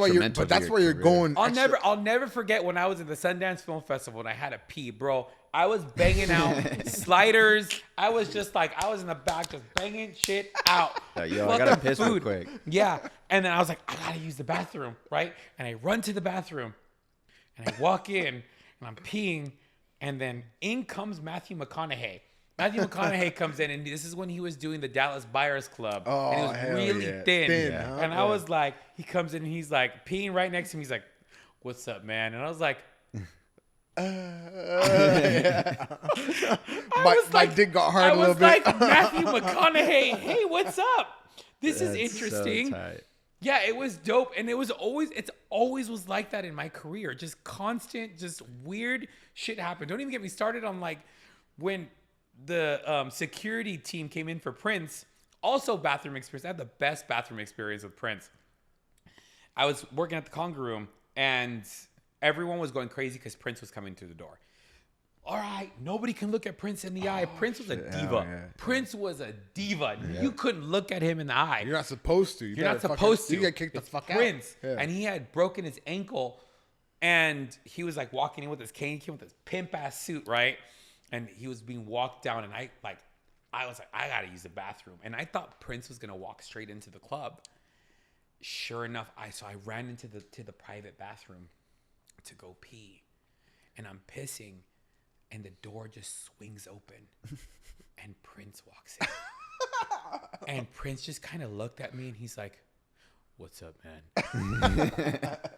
why you're going. I'll never forget when I was at the Sundance Film Festival and I had to pee, bro. I was banging out sliders. I was just like, I was in the back just banging shit out. Yo, I gotta piss real quick. Yeah, and then I was like, I gotta use the bathroom, right? And I run to the bathroom, and I walk in, and I'm peeing. And then in comes Matthew McConaughey. Matthew McConaughey comes in, and this is when he was doing the Dallas Buyers Club. Oh, and he was really thin. Huh? And I was like, he comes in, and he's like peeing right next to me. He's like, what's up, man? And I was like, my dick got hard a little bit. I was like, Matthew McConaughey, hey, what's up? This is interesting. So tight. Yeah, it was dope. And it always was like that in my career. Just constant, just weird shit happened. Don't even get me started on like when the security team came in for Prince. Also bathroom experience. I had the best bathroom experience with Prince. I was working at the Conga Room and everyone was going crazy because Prince was coming through the door. All right, nobody can look at Prince in the eye. Prince was a diva. Yeah. Prince was a diva. Yeah. You couldn't look at him in the eye. You're not supposed to. You're not supposed to. You get kicked the fuck out. Prince. Yeah. And he had broken his ankle, and he was like walking in with his cane. He came with his pimp-ass suit, right? And he was being walked down, and I was like, I got to use the bathroom. And I thought Prince was going to walk straight into the club. Sure enough, I ran into the private bathroom to go pee, and I'm pissing. And the door just swings open and Prince walks in. And Prince just kind of looked at me and he's like, what's up, man?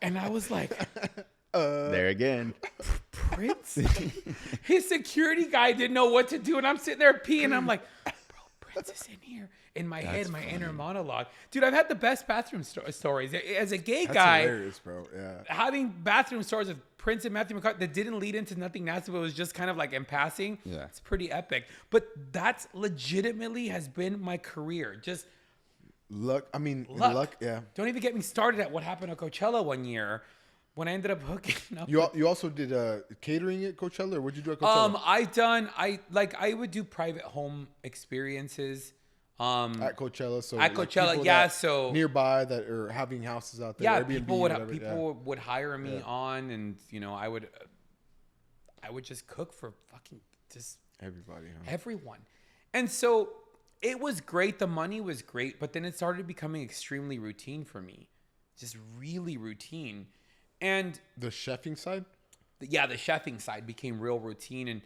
And I was like, there again. Prince? His security guy didn't know what to do. And I'm sitting there peeing. I'm like, bro, Prince is in here. In my head, my inner monologue. Dude, I've had the best bathroom stories. As a gay guy, hilarious, bro. Yeah. Having bathroom stories with Prince and Matthew McConaughey that didn't lead into nothing nasty, but was just kind of like in passing. Yeah. It's pretty epic. But that's legitimately has been my career. Just luck. I mean, luck. Yeah. Don't even get me started at what happened at Coachella one year when I ended up hooking up. You also did catering at Coachella, or what'd you do at Coachella? I would do private home experiences. At Coachella, so at Coachella, yeah, so nearby that are having houses out there. Yeah, Airbnb, people would hire me on, and I would just cook for fucking just everybody, everyone. And so it was great. The money was great, but then it started becoming extremely routine for me, just really routine. And The chefing side? the chefing side became real routine, and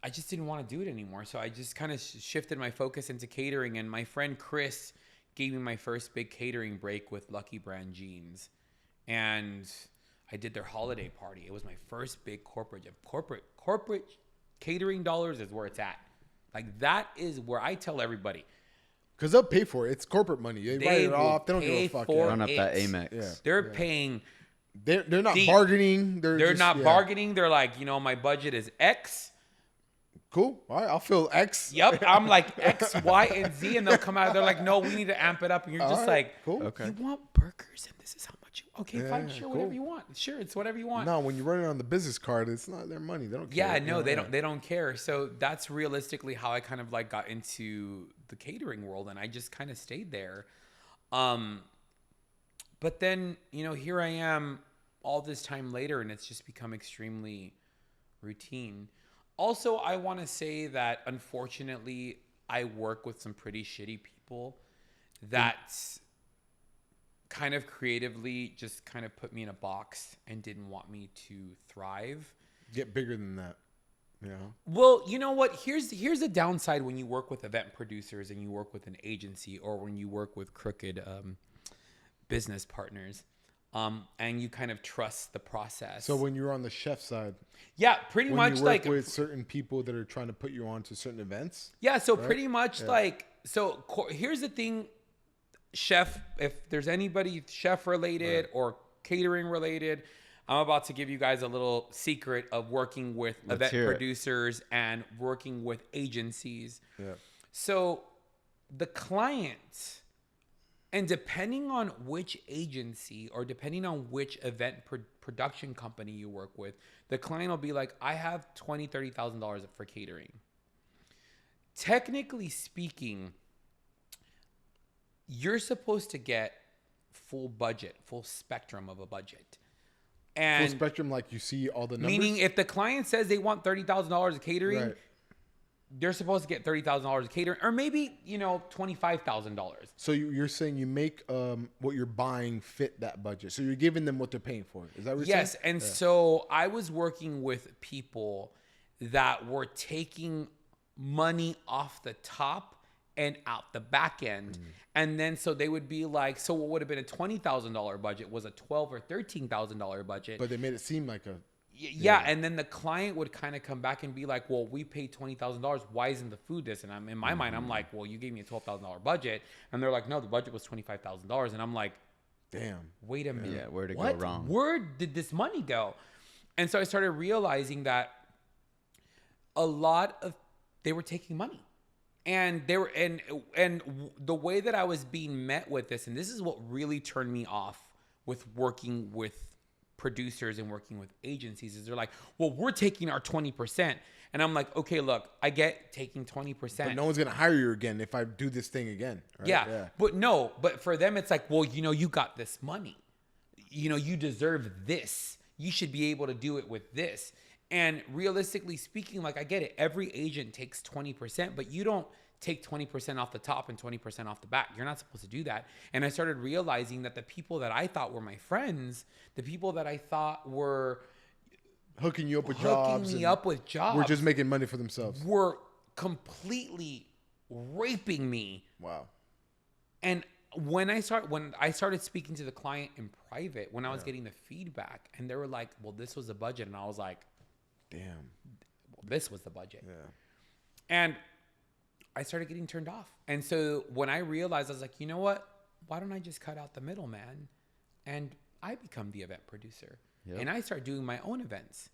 I just didn't want to do it anymore. So I just kind of shifted my focus into catering. And my friend Chris gave me my first big catering break with Lucky Brand Jeans, and I did their holiday party. It was my first big corporate catering dollars is where it's at. Like, that is where I tell everybody. Because they'll pay for it. It's corporate money. They write it will off. They don't give pay a fuck. for Run up that it. Amex. Yeah. They're paying. They're not Deep. bargaining. They're just, not bargaining. They're like, my budget is X. Cool. All right. I'll fill X. Yep. I'm like X, Y, and Z, and they'll come out. They're like, no, we need to amp it up. And you're just All right, like, cool. Okay. you want burgers, and this is how much you. Okay, Yeah, fine, sure, cool. whatever you want. Sure, it's whatever you want. No, when you run it on the business card, it's not their money. They don't care. Yeah, no, they don't. They don't care. So that's realistically how I kind of like got into the catering world, and I just kind of stayed there. But then here I am, all this time later, and it's just become extremely routine. Also, I want to say that unfortunately, I work with some pretty shitty people that kind of creatively just kind of put me in a box and didn't want me to thrive. Get bigger than that. Yeah. Well, you know what? Here's the downside when you work with event producers and you work with an agency, or when you work with crooked business partners, and you kind of trust the process. So when you're on the chef side, yeah, pretty when much you work like with certain people that are trying to put you on to certain events. yeah. So right? pretty much Yeah. like so. Here's the thing, chef. If there's anybody chef related or catering related, I'm about to give you guys a little secret of working with Let's event hear it. producers and working with agencies. Yeah. So the client, and depending on which agency or depending on which event production company you work with, the client will be like, I have $20,000, $30,000 for catering. Technically speaking, you're supposed to get full budget, full spectrum of a budget. And Full spectrum, like you see all the numbers. meaning if the client says they want $30,000 of catering, Right. they're supposed to get $30,000 of catering, or maybe, $25,000. So you're saying you make what you're buying fit that budget. So you're giving them what they're paying for. Is that what you're Yes. saying? And so I was working with people that were taking money off the top and out the back end. And then so they would be like, so what would have been a $20,000 budget was a $12,000 or $13,000 budget. But they made it seam like a. Yeah, and then the client would kind of come back and be like, well, we paid $20,000. Why isn't the food this? And I'm in my mind, I'm like, well, you gave me a $12,000 budget. And they're like, no, the budget was $25,000. And I'm like, Damn. wait a minute. Yeah, where'd it go What? wrong? Where did this money go? And so I started realizing that a lot of they were taking money. And they were and the way that I was being met with this, and this is what really turned me off with working with producers and working with agencies, is they're like, well, we're taking our 20%. And I'm like, okay, look, I get taking 20%. But no one's gonna hire you again if I do this thing again. Right? Yeah. But for them, it's like, well, you got this money. You deserve this. You should be able to do it with this. And realistically speaking, like, I get it. Every agent takes 20%, but you don't take 20% off the top and 20% off the back. You're not supposed to do that. And I started realizing that the people that I thought were my friends, the people that I thought were Hooking you up with hooking jobs. me up with jobs, We're just making money for themselves. were completely raping me. Wow. And when I started speaking to the client in private, when I was getting the feedback, and they were like, well, this was the budget. And I was like, Damn. well, this was the budget. Yeah. And I started getting turned off. And so when I realized, I was like, you know what? Why don't I just cut out the middleman and I become the event producer? Yep. And I start doing my own events.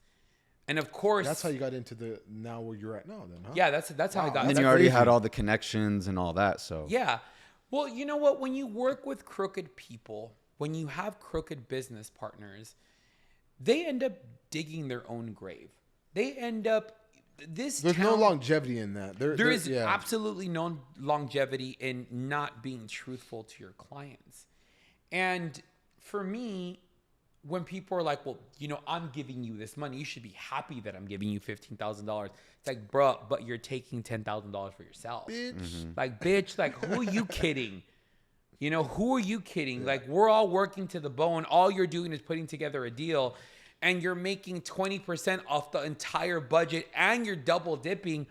And of course, That's how you got into the now where you're at now, then, huh? yeah, that's how I Wow. got. And then That's you already crazy. had all the connections and all that. So Yeah. Well, you know what? When you work with crooked people, when you have crooked business partners, they end up digging their own grave. They end up There's no longevity in that. There is absolutely no longevity in not being truthful to your clients. And for me, when people are like, well, I'm giving you this money, you should be happy that I'm giving you $15,000. It's like, bro, but you're taking $10,000 for yourself. Bitch. Like, bitch, like, who are you kidding? Who are you kidding? Like, we're all working to the bone. All you're doing is putting together a deal, and you're making 20% off the entire budget, and you're double dipping.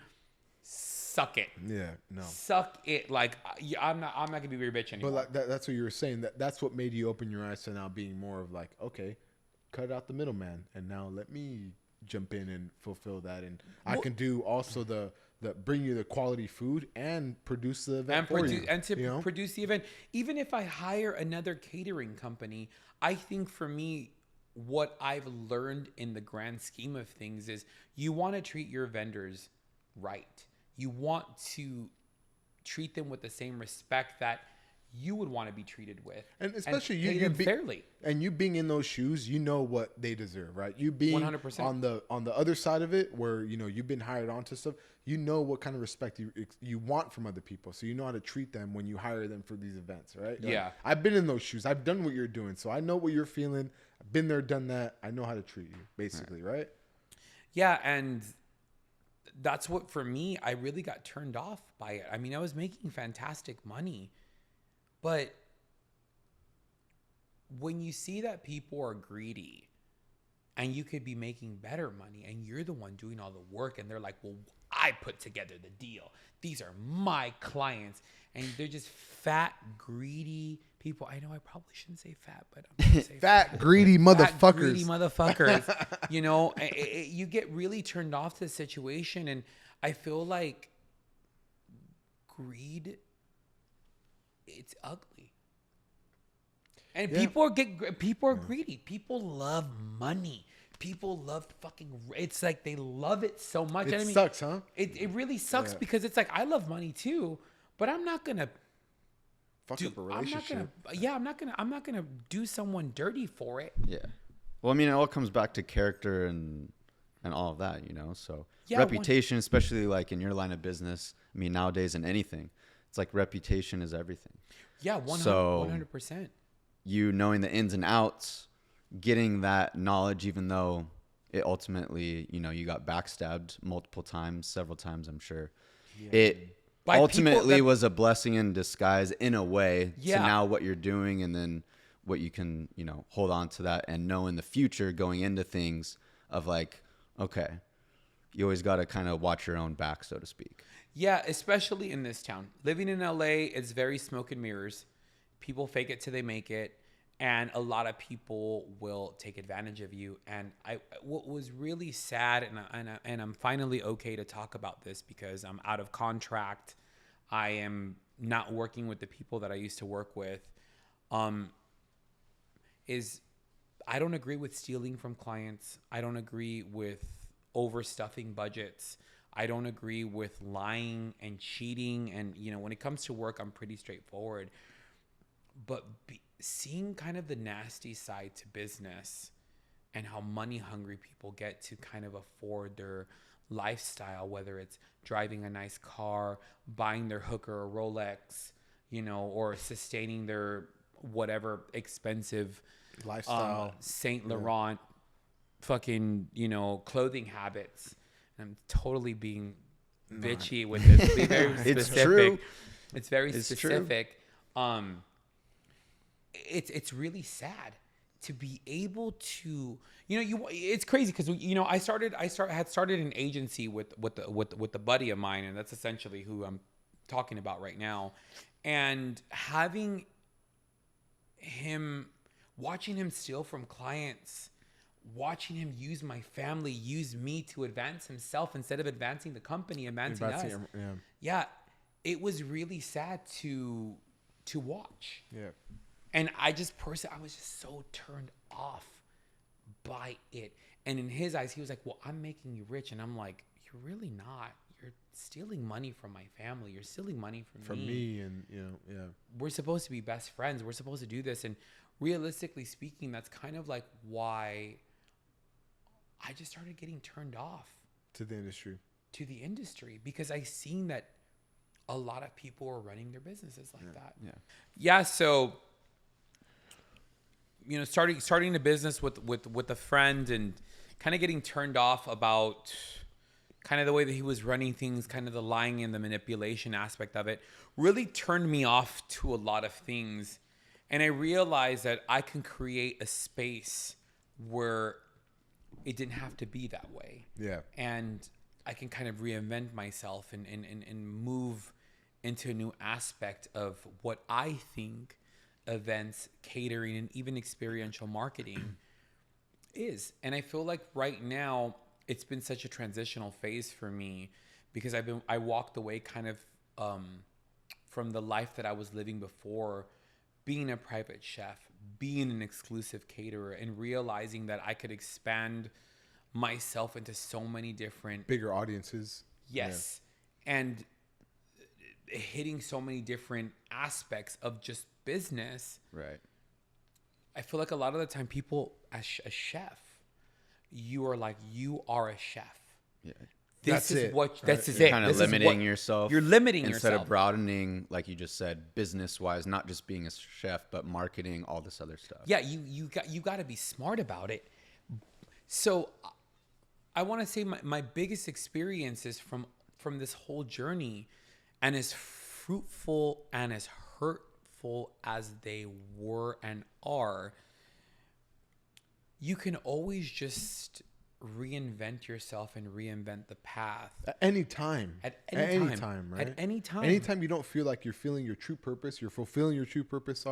Suck it. Yeah, no. Suck it. Like, I'm not gonna be your bitch anymore. But like that's what you were saying. That's what made you open your eyes to now being more of like, okay, cut out the middleman, and now let me jump in and fulfill that, and I can do also the bring you the quality food and produce the event produce the event. Even if I hire another catering company, I think for me, what I've learned in the grand scheme of things is you want to treat your vendors right. You want to treat them with the same respect that you would want to be treated with, and especially you fairly. And you being in those shoes, you know what they deserve, right? You being 100% on the other side of it, where you've been hired onto stuff. You know what kind of respect you want from other people, so you know how to treat them when you hire them for these events, right? Yeah, like, I've been in those shoes. I've done what you're doing, so I know what you're feeling. I've been there, done that. I know how to treat you, basically, right? Yeah, and that's what, for me, I really got turned off by it. I mean, I was making fantastic money, but when you see that people are greedy and you could be making better money and you're the one doing all the work, and they're like, well, I put together the deal. These are my clients. And they're just fat, greedy people. I know I probably shouldn't say fat, but I'm going to say fat, greedy motherfuckers. Fat, greedy motherfuckers. You get really turned off to the situation. And I feel like greed, it's ugly. And people are greedy. People love money. People love it's like they love it so much. It sucks, huh? It really sucks because it's like, I love money too, but I'm not going to fuck up a relationship. I'm not gonna do someone dirty for it. Yeah. Well, I mean, it all comes back to character and all of that, So reputation, especially like in your line of business. I mean, nowadays in anything, it's like reputation is everything. Yeah, 100%. You knowing the ins and outs, getting that knowledge, even though it ultimately, you got backstabbed multiple times, several times, I'm sure. Yeah. It ultimately was a blessing in disguise in a way to now what you're doing, and then what you can, hold on to that and know in the future going into things of like, okay, you always got to kind of watch your own back, so to speak. Yeah, especially in this town. Living in LA, it's very smoke and mirrors. People fake it till they make it. And a lot of people will take advantage of you. And what was really sad, and I'm finally okay to talk about this because I'm out of contract. I am not working with the people that I used to work with. Is I don't agree with stealing from clients. I don't agree with overstuffing budgets. I don't agree with lying and cheating. And, when it comes to work, I'm pretty straightforward. But seeing kind of the nasty side to business and how money hungry people get to kind of afford their lifestyle, whether it's driving a nice car, buying their hooker a Rolex, or sustaining their whatever expensive lifestyle, Saint Laurent fucking, clothing habits. And I'm totally being bitchy with this. Be very specific. It's true. It's very specific. True. It's really sad to be able to, it's crazy because I had started an agency with the buddy of mine, and that's essentially who I'm talking about right now. And having him, watching him steal from clients, watching him use my family, use me to advance himself instead of advancing the company, advancing us. Yeah, it was really sad to watch. Yeah. And I was just so turned off by it. And in his eyes, he was like, well, I'm making you rich. And I'm like, you're really not. You're stealing money from my family. You're stealing money from me. And, We're supposed to be best friends. We're supposed to do this. And realistically speaking, that's kind of like why I just started getting turned off. To the industry. Because I seen that a lot of people were running their businesses like that. Yeah. Yeah, so starting a business with a friend and kind of getting turned off about kind of the way that he was running things, kind of the lying and the manipulation aspect of it, really turned me off to a lot of things. And I realized that I can create a space where it didn't have to be that way. Yeah. And I can kind of reinvent myself and move into a new aspect of what I think events, catering, and even experiential marketing is. And I feel like right now it's been such a transitional phase for me because I walked away kind of from the life that I was living before, being a private chef, being an exclusive caterer, and realizing that I could expand myself into so many different bigger audiences. Yes. Yeah. And hitting so many different aspects of just business. Right. I feel like a lot of the time people, as a chef, you are a chef. Yeah. This is what, this is You're it. kind of limiting yourself. You're limiting instead yourself. of broadening, like you just said, business wise, not just being a chef, but marketing, all this other stuff. Yeah. You got to be smart about it. So I want to say my biggest experiences from this whole journey, and as fruitful and as hurtful as they were and are, you can always just reinvent yourself and reinvent the path At any time. At any time, right? At any time. Anytime you don't feel like you're feeling your true purpose, you're fulfilling your true purpose,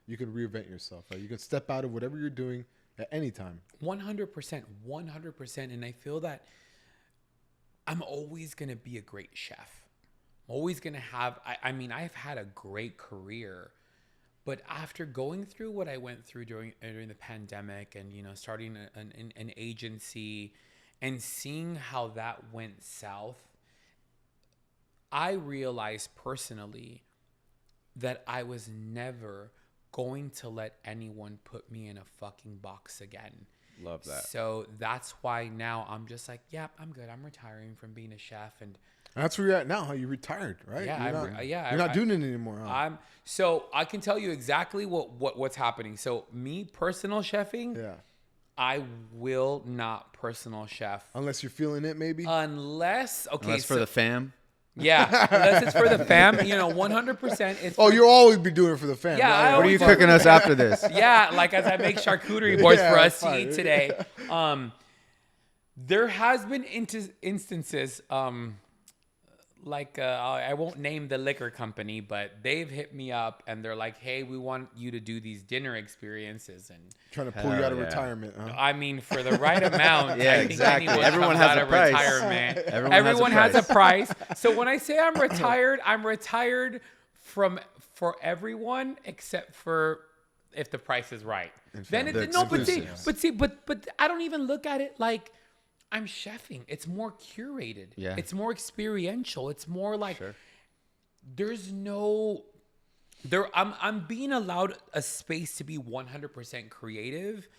you can reinvent yourself, right? You can step out of whatever you're doing at any time. 100%. And I feel that I'm always going to be a great chef. I'm always going to have, I mean, I've had a great career, but after going through what I went through during the pandemic and, starting an agency and seeing how that went south, I realized personally that I was never going to let anyone put me in a fucking box again. Love that. So that's why now I'm just like, yeah, I'm good. I'm retiring from being a chef. And that's where you're at now, huh? You retired, right? Yeah, you're not doing it anymore, huh? So I can tell you exactly what's happening. So me, personal chefing, Yeah. I will not personal chef. Unless you're feeling it, maybe? Unless for the fam. Yeah, unless it's for the fam, 100%. It's you'll always be doing it for the fam. Yeah, right? What are you cooking us after this? Yeah, like as I make charcuterie boards for us to eat today. There has been instances, I won't name the liquor company, but they've hit me up and they're like, hey, we want you to do these dinner experiences. And trying to pull you out of retirement, huh? I mean, for the right amount. Yeah, I think exactly. anyone Everyone comes has out a of price. retirement. Everyone has a price. So when I say I'm retired for everyone except for if the price is right. Then but I don't even look at it like I'm chefing. It's more curated. Yeah. It's more experiential. It's more like Sure. I'm being allowed a space to be 100% creative.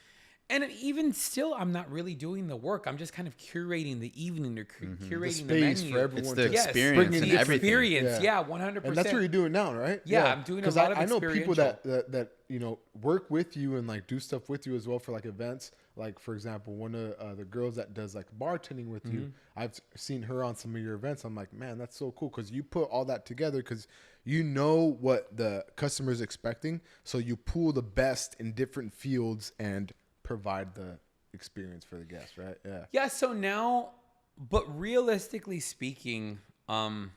And even still, I'm not really doing the work. I'm just kind of curating the evening or curating the space menu. for everyone. It's the to experience bring in and the everything. Experience, yeah, 100%. And that's what you're doing now, right? Yeah, I'm doing a lot of I know people experiential. that work with you and like do stuff with you as well for like events. Like for example, one of the girls that does like bartending with you, I've seen her on some of your events. I'm like, man, that's so cool because you put all that together because you know what the customer is expecting, so you pool the best in different fields and provide the experience for the guest, right? Yeah. Yeah, so now, but realistically speaking, I'm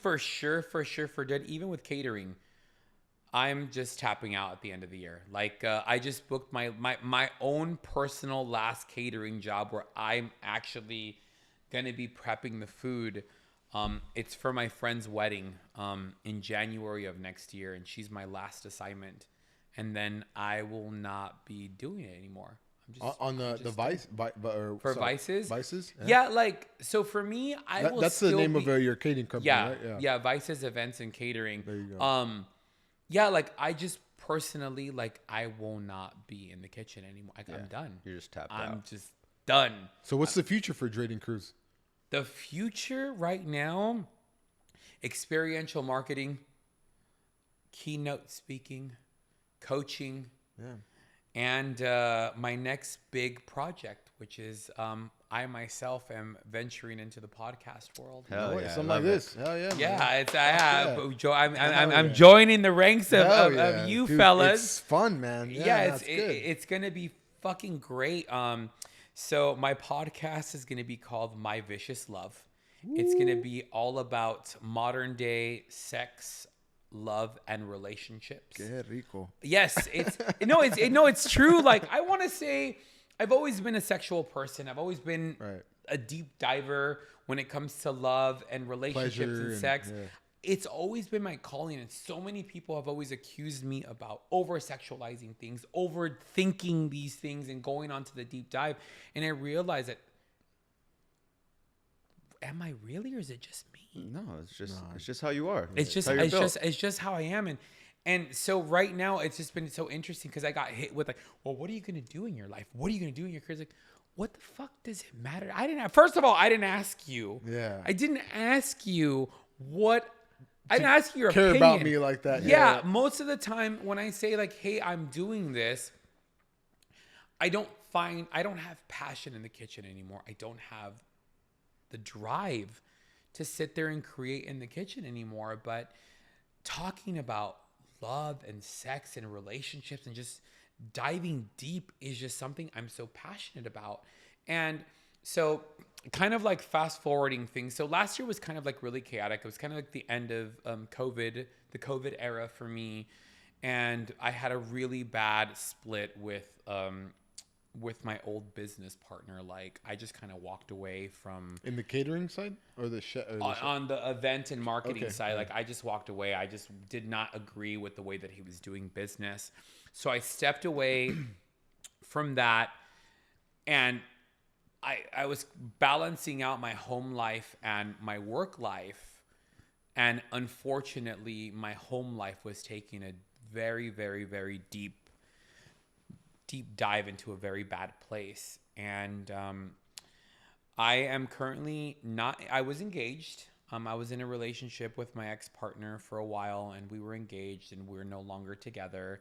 for sure dead. Even with catering, I'm just tapping out at the end of the year. Like I just booked my own personal last catering job where I'm actually going to be prepping the food. It's for my friend's wedding in January of next year, and she's my last assignment. And then I will not be doing it anymore. On the Vices? Vices? Yeah, like, so for me, that's the name of your catering company, right? Yeah, Vices Events and Catering. There you go. Yeah, like, I just personally, like, I will not be in the kitchen anymore. I'm done. You're just tapped out. I'm just done. So what's the future for Draden Cruz? The future right now, experiential marketing, keynote speaking, coaching, And my next big project, which is I myself am venturing into the podcast world. Hell yeah, I Something love like it. this. Hell yeah. Yeah, man. I'm joining the ranks of, Hell of you Dude, fellas. It's fun, man. Yeah, that's good. it's gonna be fucking great. So my podcast is gonna be called My Vicious Love. It's gonna be all about modern day sex, love, and relationships. Qué rico. Yes, it's true. Like, I want to say, I've always been a sexual person. I've always been Right. a deep diver when it comes to love and relationships Pleasure and and- sex. yeah. It's always been my calling, and so many people have always accused me about over sexualizing things, overthinking these things, and going on to the deep dive. And I realized that, am I really, or is it just me? No, it's just how you are. It's just how you're built. it's just how I am. And so right now it's just been so interesting because I got hit with like, well, what are you gonna do in your life? What are you gonna do in your career? It's like, what the fuck does it matter? First of all, I didn't ask you. Yeah. I didn't ask you what. I didn't ask you your care opinion. about me like that. Yeah, most of the time when I say like, hey, I'm doing this, I don't have passion in the kitchen anymore. I don't have the drive to sit there and create in the kitchen anymore. But talking about love and sex and relationships and just diving deep is just something I'm so passionate about. And so kind of like fast forwarding things. So last year was kind of like really chaotic. It was kind of like the end of the COVID era for me. And I had a really bad split with my old business partner. Like, I just kind of walked away from In the catering side or the chef? on the event and marketing Okay, side. yeah. Like, I just walked away. I just did not agree with the way that he was doing business. So I stepped away from that, and I was balancing out my home life and my work life. And unfortunately, my home life was taking a very, very, very deep dive into a very bad place. And I am currently not, I was engaged. I was in a relationship with my ex-partner for a while, and we were engaged and we're no longer together.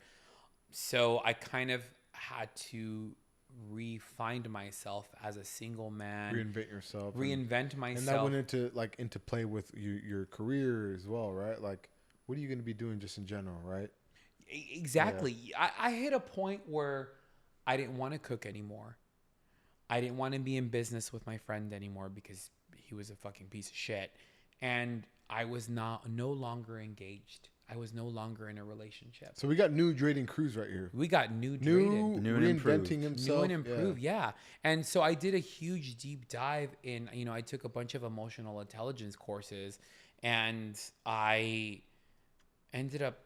So I kind of had to re-find myself as a single man. Reinvent yourself. Reinvent myself. And that went into play with your career as well, right? Like, what are you going to be doing just in general, right? Exactly. Yeah. I hit a point where I didn't want to cook anymore. I didn't want to be in business with my friend anymore because he was a fucking piece of shit. And I was no longer engaged. I was no longer in a relationship. So we got new Draden Cruz right here. We got new Draden. New and improved. Reinventing himself. New and improved, yeah. And so I did a huge deep dive in, I took a bunch of emotional intelligence courses, and I ended up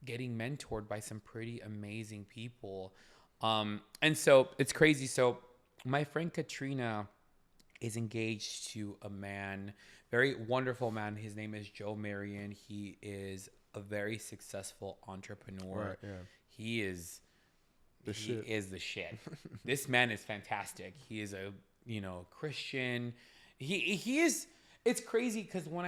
getting mentored by some pretty amazing people. And so it's crazy. So my friend Katrina is engaged to a man, very wonderful man. His name is Joe Marion. He is a very successful entrepreneur. Right, yeah. He is the shit. This man is fantastic. He is a, Christian. He is. It's crazy because when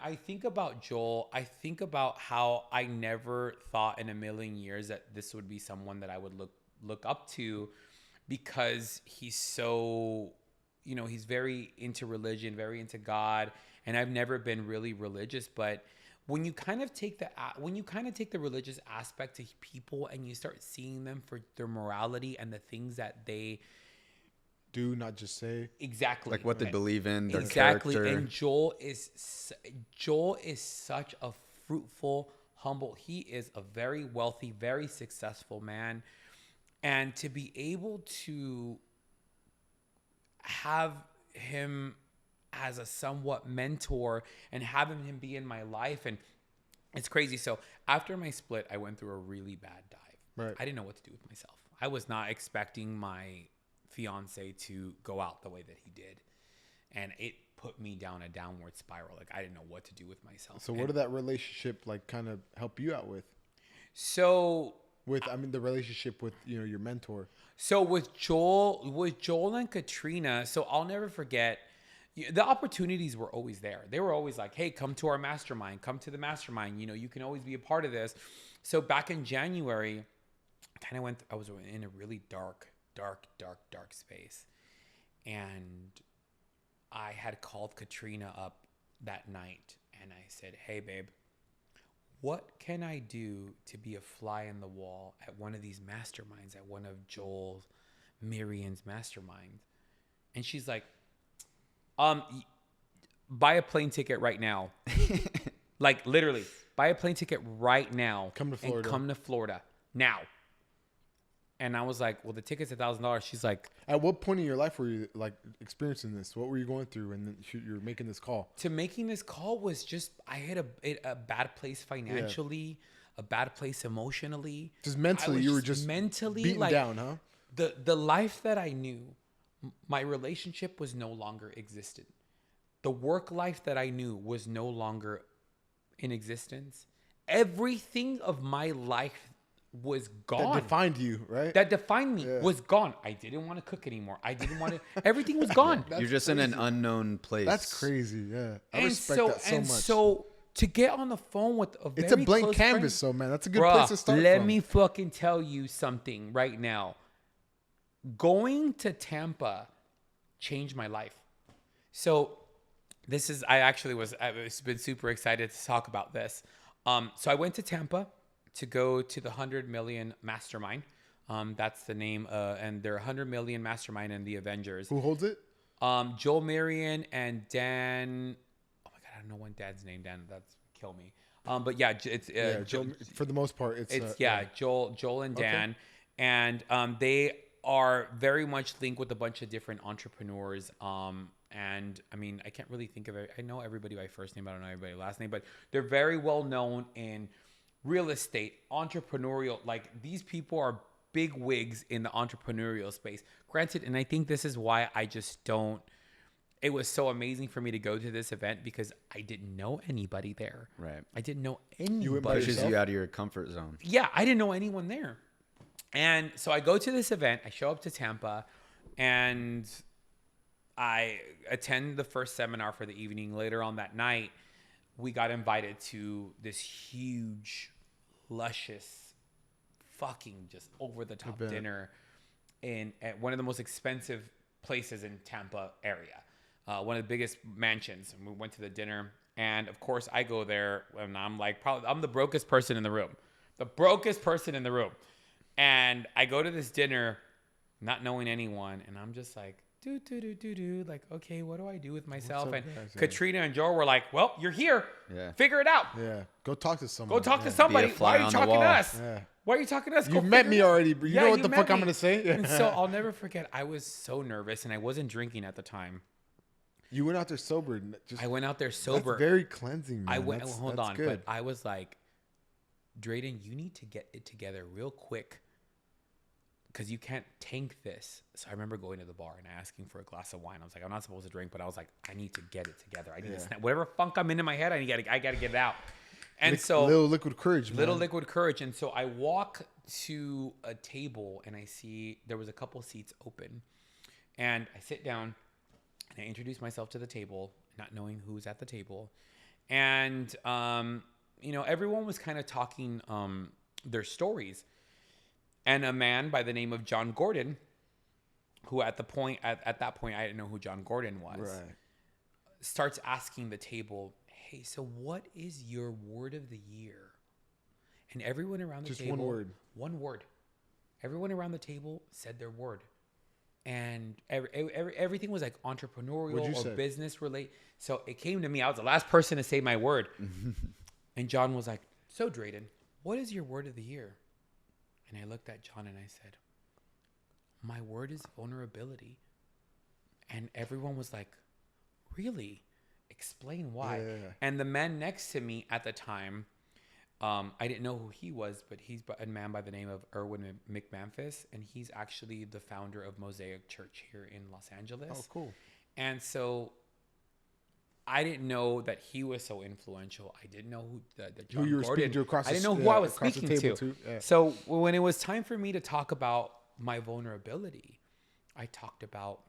I think about Joel, I think about how I never thought in a million years that this would be someone that I would look up to, because he's so, he's very into religion, very into God, and I've never been really religious. But when you kind of take the religious aspect to people and you start seeing them for their morality and the things that they Do not just say. exactly Like what they believe in, their exactly. character. And Joel is such a fruitful, humble. He is a very wealthy, very successful man, and to be able to have him as a somewhat mentor and having him be in my life, and it's crazy. So after my split, I went through a really bad dive. Right. I didn't know what to do with myself. I was not expecting my fiance to go out the way that he did, and it put me down a downward spiral. Like, I didn't know what to do with myself. So what did that relationship like kind of help you out with? So The relationship with your mentor. So with Joel and Katrina, so I'll never forget, the opportunities were always there. They were always like, hey, come to our mastermind, come to the mastermind. You can always be a part of this. So back in January, I was in a really dark space. And I had called Katrina up that night and I said, hey, babe, what can I do to be a fly in the wall at one of these masterminds, at one of Joel Marion's masterminds? And she's like, buy a plane ticket right now. Like literally, buy a plane ticket right now. Come to Florida. And come to Florida now. And I was like, well, the ticket's $1,000. She's like, at what point in your life were you like experiencing this? What were you going through? And then you're making this call. To making this call was just, I had a bad place financially, a bad place emotionally. Just mentally, you were just mentally beaten like, down, huh? The life that I knew, my relationship was no longer existent. The work life that I knew was no longer in existence. Everything of my life was gone. That defined you, right? That defined me was gone. I didn't want to cook anymore. I didn't want to. Everything was gone. You're just crazy. In an unknown place. That's crazy. Yeah, I and respect so, that so and much. So to get on the phone with a very it's a blank close canvas, friend, so man, that's a good place to start. Let me fucking tell you something right now. Going to Tampa changed my life. So this is. I've been super excited to talk about this. So I went to Tampa to go to the 100 Million Mastermind. That's the name. And they're 100 Million Mastermind and the Avengers. Who holds it? Joel Marion and Dan. Oh my God, I don't know one Dan's name. Dan, that's kill me. But yeah, it's Joel, for the most part, it's Joel and Dan, and they are very much linked with a bunch of different entrepreneurs. And I mean, I can't really think of it. I know everybody by first name. I don't know everybody last name, but they're very well known in real estate, entrepreneurial. Like these people are big wigs in the entrepreneurial space. Granted, and I think this is why I just don't. It was so amazing for me to go to this event because I didn't know anybody there. Right. I didn't know anybody. Pushes you out of your comfort zone. Yeah, I didn't know anyone there. And so I go to this event. I show up to Tampa, and I attend the first seminar for the evening. Later on that night, we got invited to this huge, luscious, fucking just over-the-top dinner at one of the most expensive places in Tampa area. One of the biggest mansions. And we went to the dinner. And, of course, I go there, and I'm like, I'm the brokest person in the room. The brokest person in the room. And I go to this dinner not knowing anyone, and I'm just like, like, okay, what do I do with myself? And guys? Katrina and Joel were like, well, you're here. Yeah. Figure it out. Yeah. Go talk to someone. Go talk to somebody. Be a fly Why are you on the talking to wall. us? Yeah. Why are you talking to us? You met me already, but you know what the met fuck I'm me. going to say? And so I'll never forget, I was so nervous, and I wasn't drinking at the time. You went out there sober. I went out there sober. That's very cleansing, man. Hold on. Good. But I was like, Draden, you need to get it together real quick because you can't tank this. So I remember going to the bar and asking for a glass of wine. I was like, I'm not supposed to drink, but I was like, I need to get it together. I need to snap whatever funk I'm in my head. I got to get it out. And so little liquid courage, man. Little liquid courage. And so I walk to a table and I see there was a couple seats open, and I sit down and I introduce myself to the table, not knowing who's at the table. And, everyone was kind of talking their stories. And a man by the name of John Gordon, who at that point, I didn't know who John Gordon was, Right. starts asking the table, hey, so what is your word of the year? And everyone around the table. Just one word. One word. Everyone around the table said their word. And everything was like entrepreneurial or business related. So it came to me. I was the last person to say my word. And John was like, so Draden, what is your word of the year? And I looked at John and I said, my word is vulnerability. And everyone was like, really? Explain why. Yeah. And the man next to me at the time, I didn't know who he was, but he's a man by the name of Erwin McManfis, and he's actually the founder of Mosaic Church here in Los Angeles. Oh, cool. And so I didn't know that he was so influential. I didn't know who you were speaking to across I didn't know who I was speaking to. Yeah. So when it was time for me to talk about my vulnerability, I talked about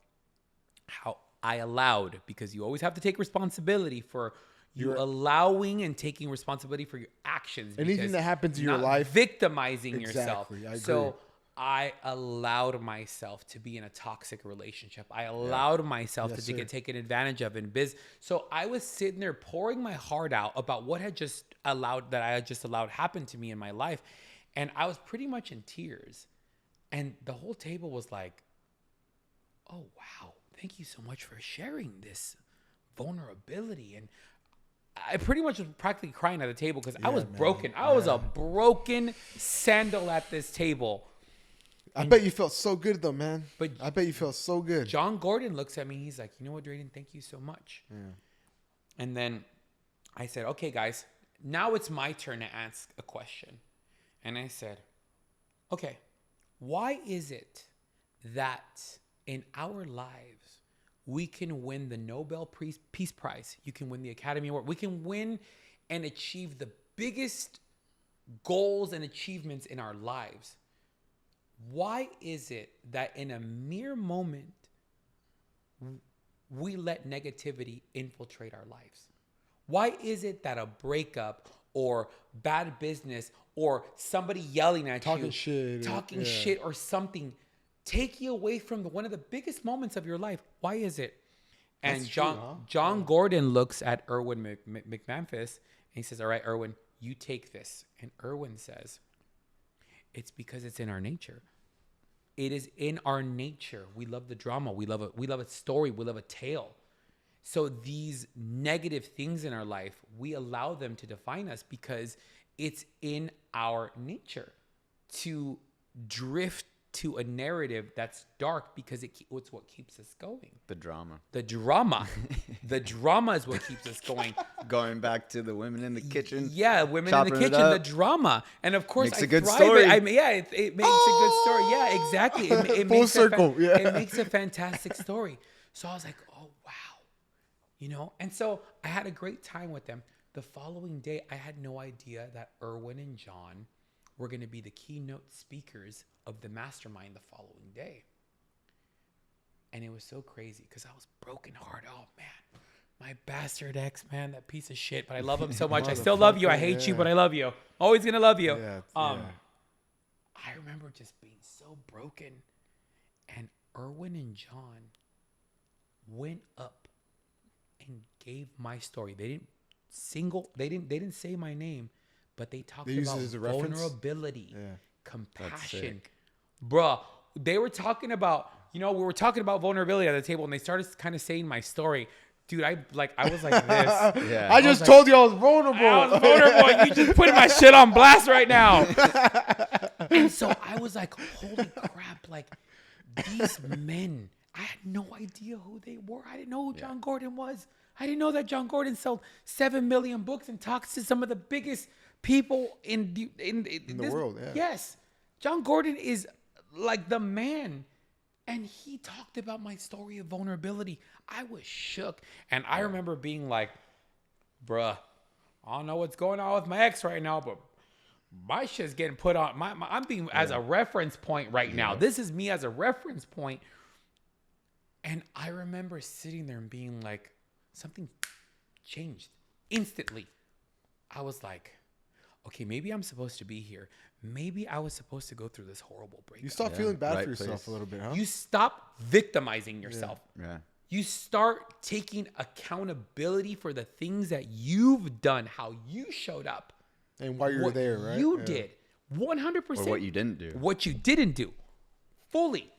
how I allowed, because you always have to take responsibility for You're allowing and taking responsibility for your actions. Anything that happens in your not life, victimizing yourself. Exactly, I agree. So I allowed myself to be in a toxic relationship. I allowed myself to get taken advantage of in biz. So I was sitting there pouring my heart out about what I had just allowed happen to me in my life. And I was pretty much in tears. And the whole table was like, oh, wow, thank you so much for sharing this vulnerability. And I pretty much was practically crying at the table because I was broken. I was a broken sandal at this table. I bet you felt so good though, man. But I bet you felt so good. John Gordon looks at me. He's like, you know what, Draden? Thank you so much. Yeah. And then I said, okay, guys, now it's my turn to ask a question. And I said, okay, why is it that in our lives, we can win the Nobel Peace Prize. You can win the Academy Award. We can win and achieve the biggest goals and achievements in our lives. Why is it that in a mere moment, we let negativity infiltrate our lives? Why is it that a breakup or bad business or somebody yelling at talking you, shit or something take you away from one of the biggest moments of your life? Why is it? And That's John Gordon looks at Erwin McManus and he says, all right, Erwin, you take this. And Erwin says, it's because it's in our nature. It is in our nature. We love the drama. We love a story. We love a tale. So these negative things in our life, we allow them to define us because it's in our nature to drift to a narrative that's dark because it's what keeps us going. The drama. The drama is what keeps us going. Going back to the women in the kitchen. Yeah, women in the kitchen, the drama. And of course, makes a good story. it makes a good story. Yeah, exactly. It Full makes circle. It makes a fantastic story. So I was like, oh, wow. And so I had a great time with them. The following day, I had no idea that Erwin and John were going to be the keynote speakers of the mastermind the following day. And it was so crazy because I was broken heart. Oh, man. My bastard ex, man, that piece of shit. But I love him so much. I still love you. I hate you, but I love you. Always going to love you. I remember just being so broken. And Erwin and John went up and gave my story. They didn't say my name, but they talked about vulnerability, compassion. Bruh, they were talking about, we were talking about vulnerability at the table and they started kind of saying my story. Dude, I was like this. Yeah. I just told you I was vulnerable. I was vulnerable. And you just putting my shit on blast right now. And so I was like, holy crap. Like, these men, I had no idea who they were. I didn't know who John Gordon was. I didn't know that John Gordon sold 7 million books and talks to some of the biggest people in the world. Yeah. Yes. John Gordon is like the man. And he talked about my story of vulnerability. I was shook. And I remember being like, bruh, I don't know what's going on with my ex right now, but my shit's getting put on. I'm being as a reference point right now. This is me as a reference point. And I remember sitting there and being like, something changed instantly. I was like, okay, maybe I'm supposed to be here. Maybe I was supposed to go through this horrible breakup. You start feeling bad for yourself a little bit, huh? You stop victimizing yourself. Yeah. You start taking accountability for the things that you've done, how you showed up. And why you're there, right? You did. 100%. Or what you didn't do. What you didn't do. Fully.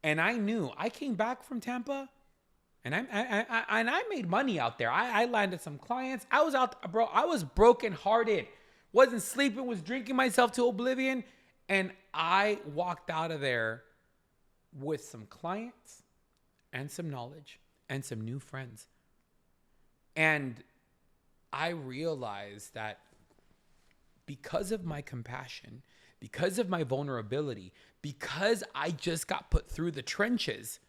And I knew. I came back from Tampa. And I made money out there. I landed some clients. I was out, bro. I was brokenhearted. Wasn't sleeping. Was drinking myself to oblivion. And I walked out of there with some clients and some knowledge and some new friends. And I realized that because of my compassion, because of my vulnerability, because I just got put through the trenches,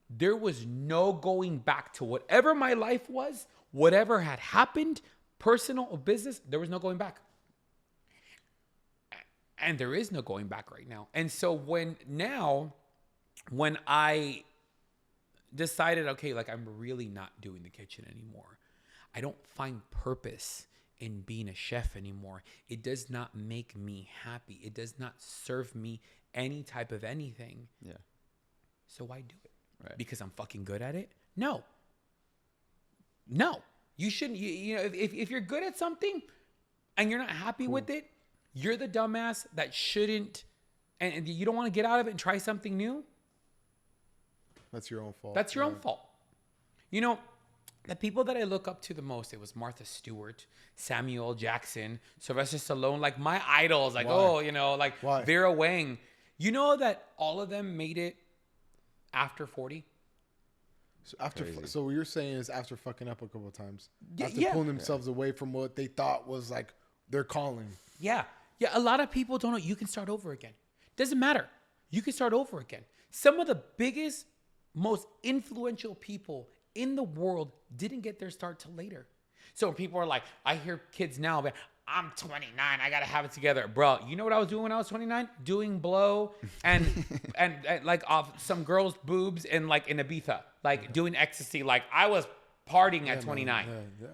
there was no going back to whatever my life was, whatever had happened, personal or business, there was no going back. And there is no going back right now. And so when I decided, okay, like I'm really not doing the kitchen anymore. I don't find purpose in being a chef anymore. It does not make me happy. It does not serve me any type of anything. Yeah. So why do it? Right. Because I'm fucking good at it? No. You shouldn't. You know, if you're good at something and you're not happy with it, you're the dumbass that shouldn't, and you don't want to get out of it and try something new. That's your own fault. That's your own fault. You know, the people that I look up to the most, it was Martha Stewart, Samuel Jackson, Sylvester Stallone, like my idols, like, Why? Vera Wang. You know that all of them made it after 40? So what you're saying is after fucking up a couple of times, after yeah. pulling themselves away from what they thought was like their calling. Yeah. A lot of people don't know you can start over again. Doesn't matter. You can start over again. Some of the biggest, most influential people in the world didn't get their start till later. So people are like, I hear kids now, but I'm 29. I got to have it together. Bro, you know what I was doing when I was 29? Doing blow and like off some girls' boobs and like in Ibiza, like doing ecstasy. Like I was partying at 29. Yeah.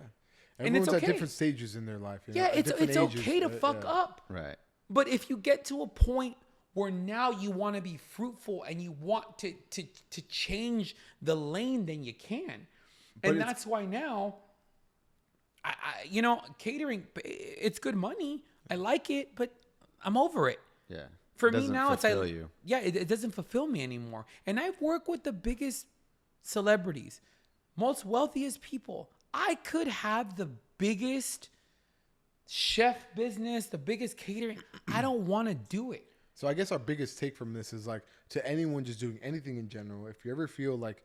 And it's Everyone's okay. at different stages in their life. You know, Yeah, at it's different okay to ages, fuck up. Right. But if you get to a point where now you want to be fruitful and you want to change the lane, then you can. And that's why now, catering, it's good money. I like it, but I'm over it. Yeah. For me now, it's like, you. yeah, it doesn't fulfill me anymore. And I've worked with the biggest celebrities, most wealthiest people. I could have the biggest chef business, the biggest catering. I don't want to do it. So I guess our biggest take from this is like to anyone just doing anything in general, if you ever feel like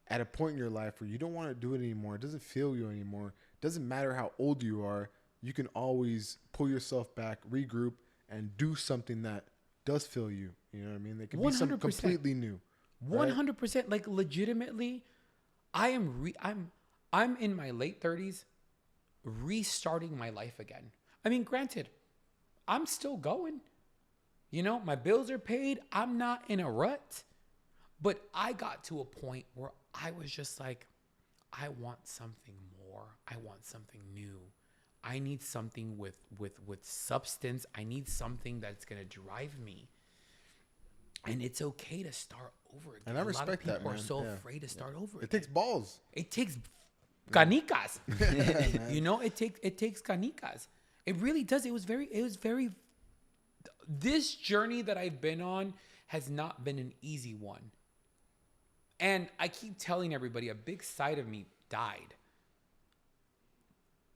at a point in your life where you don't want to do it anymore, it doesn't feel you anymore, it doesn't matter how old you are, you can always pull yourself back, regroup, and do something that does fill you. You know what I mean? They can be something 100%. completely new. 100%. Like legitimately, I'm in my late 30s restarting my life again. I mean, granted, I'm still going. You know, my bills are paid. I'm not in a rut. But I got to a point where I was just like, I want something more. I want something new. I need something with substance. I need something that's going to drive me. And it's okay to start over again. And I respect that, man. A lot of people are so Yeah. afraid to start over again. It takes balls. It takes canicas. You know, it takes canicas. It really does. It was very this journey that I've been on has not been an easy one. And I keep telling everybody a big side of me died.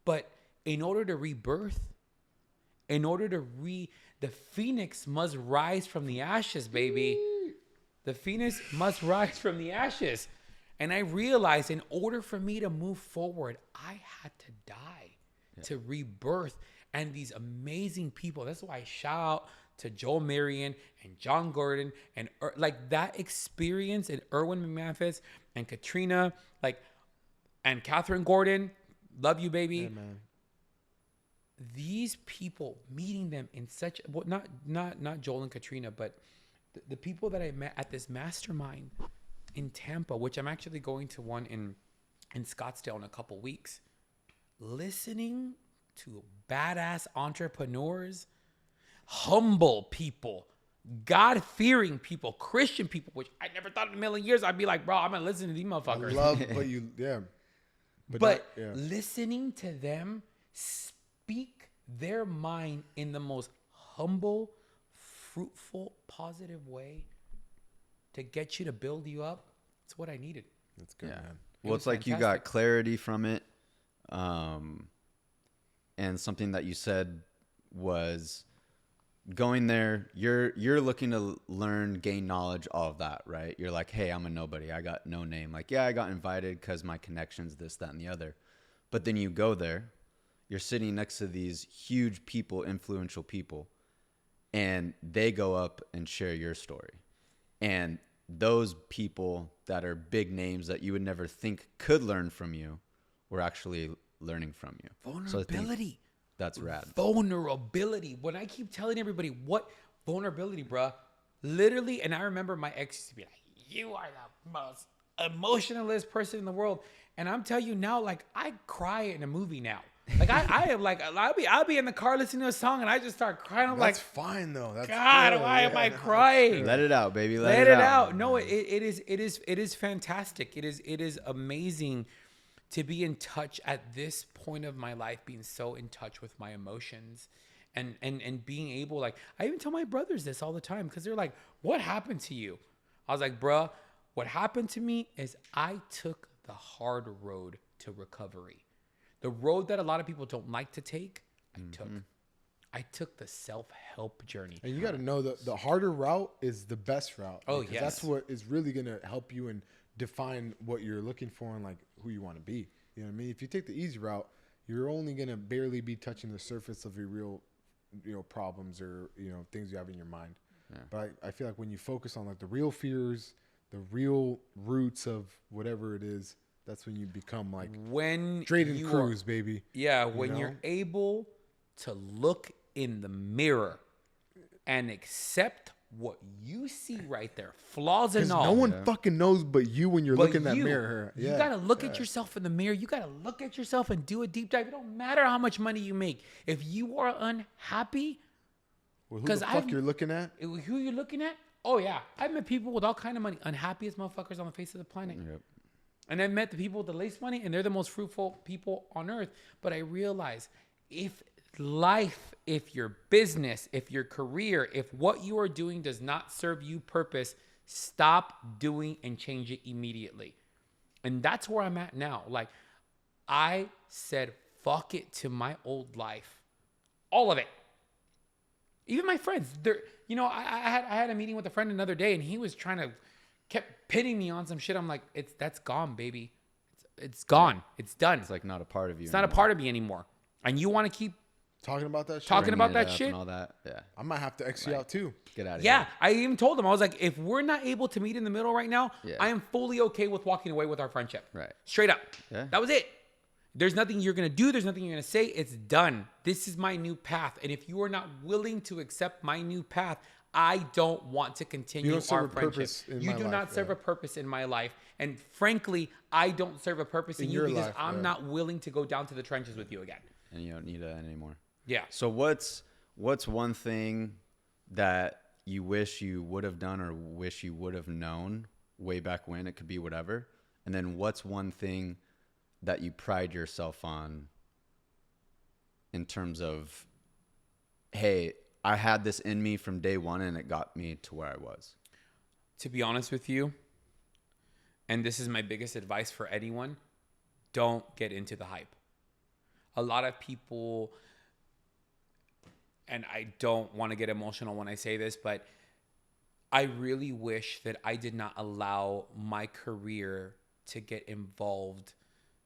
But in order to rebirth, the phoenix must rise from the ashes, baby. The phoenix must rise from the ashes. And I realized in order for me to move forward, I had to die to rebirth. And these amazing people, that's why I shout out to Joel Marion and John Gordon and like that experience and Erwin McManus and Katrina, and Catherine Gordon. Love you, baby. Yeah, man. These people, meeting them in such, well, not Joel and Katrina, but the people that I met at this mastermind in Tampa, which I'm actually going to one in Scottsdale in a couple weeks, listening to badass entrepreneurs, humble people, God-fearing people, Christian people, which I never thought in a million years I'd be like, bro, I'm gonna listen to these motherfuckers. But listening to them speak their mind in the most humble, fruitful, positive way to get you to build you up, it's what I needed. That's good, man. Well, it's like you got clarity from it. And something that you said was going there, you're looking to learn, gain knowledge, all of that, right? You're like, hey, I'm a nobody. I got no name. Like, yeah, I got invited because my connections, this, that, and the other. But then you go there, you're sitting next to these huge people, influential people, and they go up and share your story. And those people that are big names that you would never think could learn from you were actually learning from you. Vulnerability. That's rad. Vulnerability. When I keep telling everybody what vulnerability, bruh, literally, and I remember my ex used to be like, you are the most emotionalist person in the world. And I'm telling you now, like, I cry in a movie now. Like I am like, I'll be in the car listening to a song and I just start crying. I'm That's like, fine though. That's God, good. why am I no, crying? Let it out, baby. Let it out. No, it is fantastic. It is amazing to be in touch at this point of my life, being so in touch with my emotions and being able, like, I even tell my brothers this all the time because they're like, what happened to you? I was like, bruh, what happened to me is I took the hard road to recovery. The road that a lot of people don't like to take, I took. I took the self-help journey. And you got to know that the harder route is the best route. Oh, because yes. That's what is really going to help you and define what you're looking for and like who you want to be. You know what I mean? If you take the easy route, you're only going to barely be touching the surface of your real, problems or, things you have in your mind. Yeah. But I feel like when you focus on like the real fears, the real roots of whatever it is, that's when you become like Draden Cruz, baby. Yeah, when you're able to look in the mirror and accept what you see right there, flaws and all. No one fucking knows but you when you're looking in that mirror. You gotta look at yourself in the mirror. You gotta look at yourself and do a deep dive. It don't matter how much money you make. If you are unhappy, who the fuck you're looking at? Who you're looking at? Oh yeah, I've met people with all kind of money, unhappiest motherfuckers on the face of the planet. Yep. And I've met the people with the least money, and they're the most fruitful people on earth. But I realize if life, if your business, if your career, if what you are doing does not serve you purpose, stop doing and change it immediately. And that's where I'm at now. Like, I said, fuck it to my old life. All of it. Even my friends, I had a meeting with a friend another day, and he was kept pitting me on some shit. I'm like, that's gone, baby. It's gone. It's done. It's like not a part of you. It's not a part of me anymore. And you want to keep talking about that shit? Talking about that shit? And all that. Yeah. I might have to X you out too. Get out of here. Yeah. I even told him, I was like, if we're not able to meet in the middle right now, I am fully okay with walking away with our friendship. Right. Straight up. Yeah. That was it. There's nothing you're going to do. There's nothing you're going to say. It's done. This is my new path. And if you are not willing to accept my new path, I don't want to continue our friendship. You do not serve a purpose in my life. And frankly, I don't serve a purpose in you because I'm not willing to go down to the trenches with you again. And you don't need that anymore. Yeah. So what's one thing that you wish you would have done or wish you would have known way back when? It could be whatever. And then what's one thing that you pride yourself on in terms of, hey, I had this in me from day one and it got me to where I was? To be honest with you, and this is my biggest advice for anyone, don't get into the hype. A lot of people, and I don't want to get emotional when I say this, but I really wish that I did not allow my career to get involved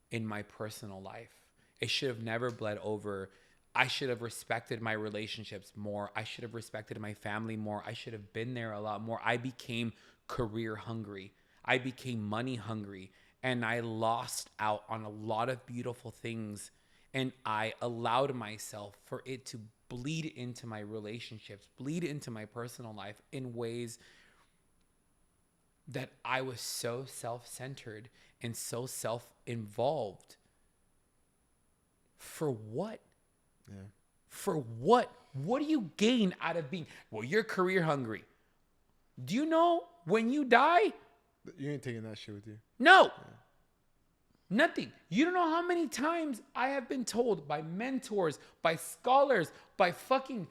in my personal life. It should have never bled over. I should have respected my relationships more. I should have respected my family more. I should have been there a lot more. I became career hungry. I became money hungry. And I lost out on a lot of beautiful things. And I allowed myself for it to bleed into my relationships, bleed into my personal life in ways that I was so self-centered and so self-involved. For what? Yeah. For what? What do you gain out of being, well, you're career hungry. Do you know when you die? You ain't taking that shit with you. No. Yeah. Nothing. You don't know how many times I have been told by mentors, by scholars, by fucking,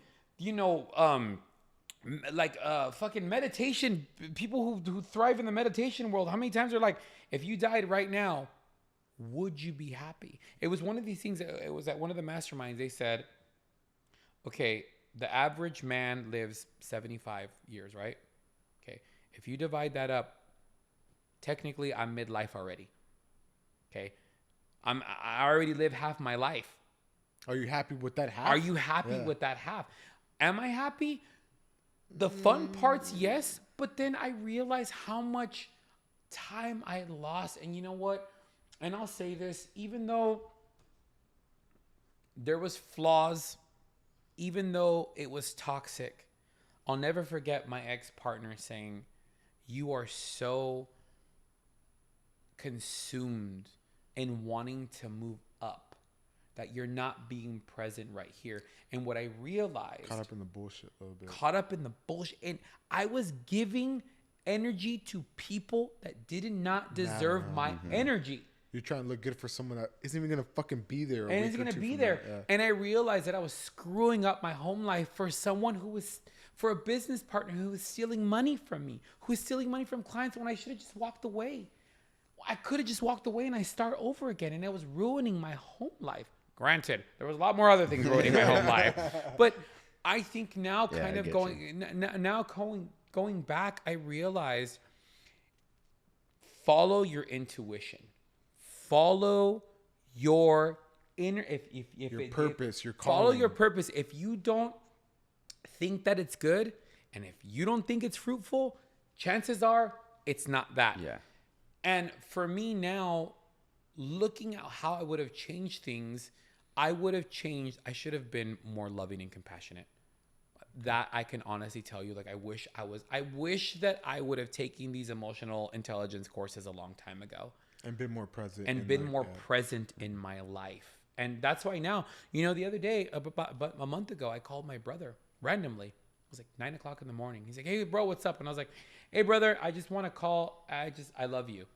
fucking meditation, people who thrive in the meditation world. How many times they're like, if you died right now, would you be happy? It was one of these things. It was at one of the masterminds. They said, okay, the average man lives 75 years, right? Okay. If you divide that up, technically I'm midlife already. Okay. I already live half my life. Are you happy with that half? Are you happy with that half? Am I happy? The fun parts, yes. But then I realize how much time I lost. And you know what? And I'll say this, even though there was flaws, even though it was toxic, I'll never forget my ex-partner saying, you are so consumed in wanting to move up, that you're not being present right here. And what I realized, Caught up in the bullshit a little bit. And I was giving energy to people that did not deserve my energy. You're trying to look good for someone that isn't even gonna fucking be there. And it's gonna be there. Yeah. And I realized that I was screwing up my home life for for a business partner who was stealing money from me, who was stealing money from clients when I should have just walked away. I could have just walked away and I start over again, and it was ruining my home life. Granted, there was a lot more other things ruining my home life, but I think now, going back, I realized follow your intuition, follow your inner purpose, your calling. Follow your purpose. If you don't think that it's good, and if you don't think it's fruitful, chances are it's not that. Yeah. And for me now, looking at how I would have changed things, I should have been more loving and compassionate. That I can honestly tell you, like, I wish that I would have taken these emotional intelligence courses a long time ago. And been more present. And been more present in my life. And that's why now, the other day, about a month ago, I called my brother randomly. It was like 9 o'clock in the morning. He's like, "Hey, bro, what's up?" And I was like, "Hey, brother, I just want to call. I love you."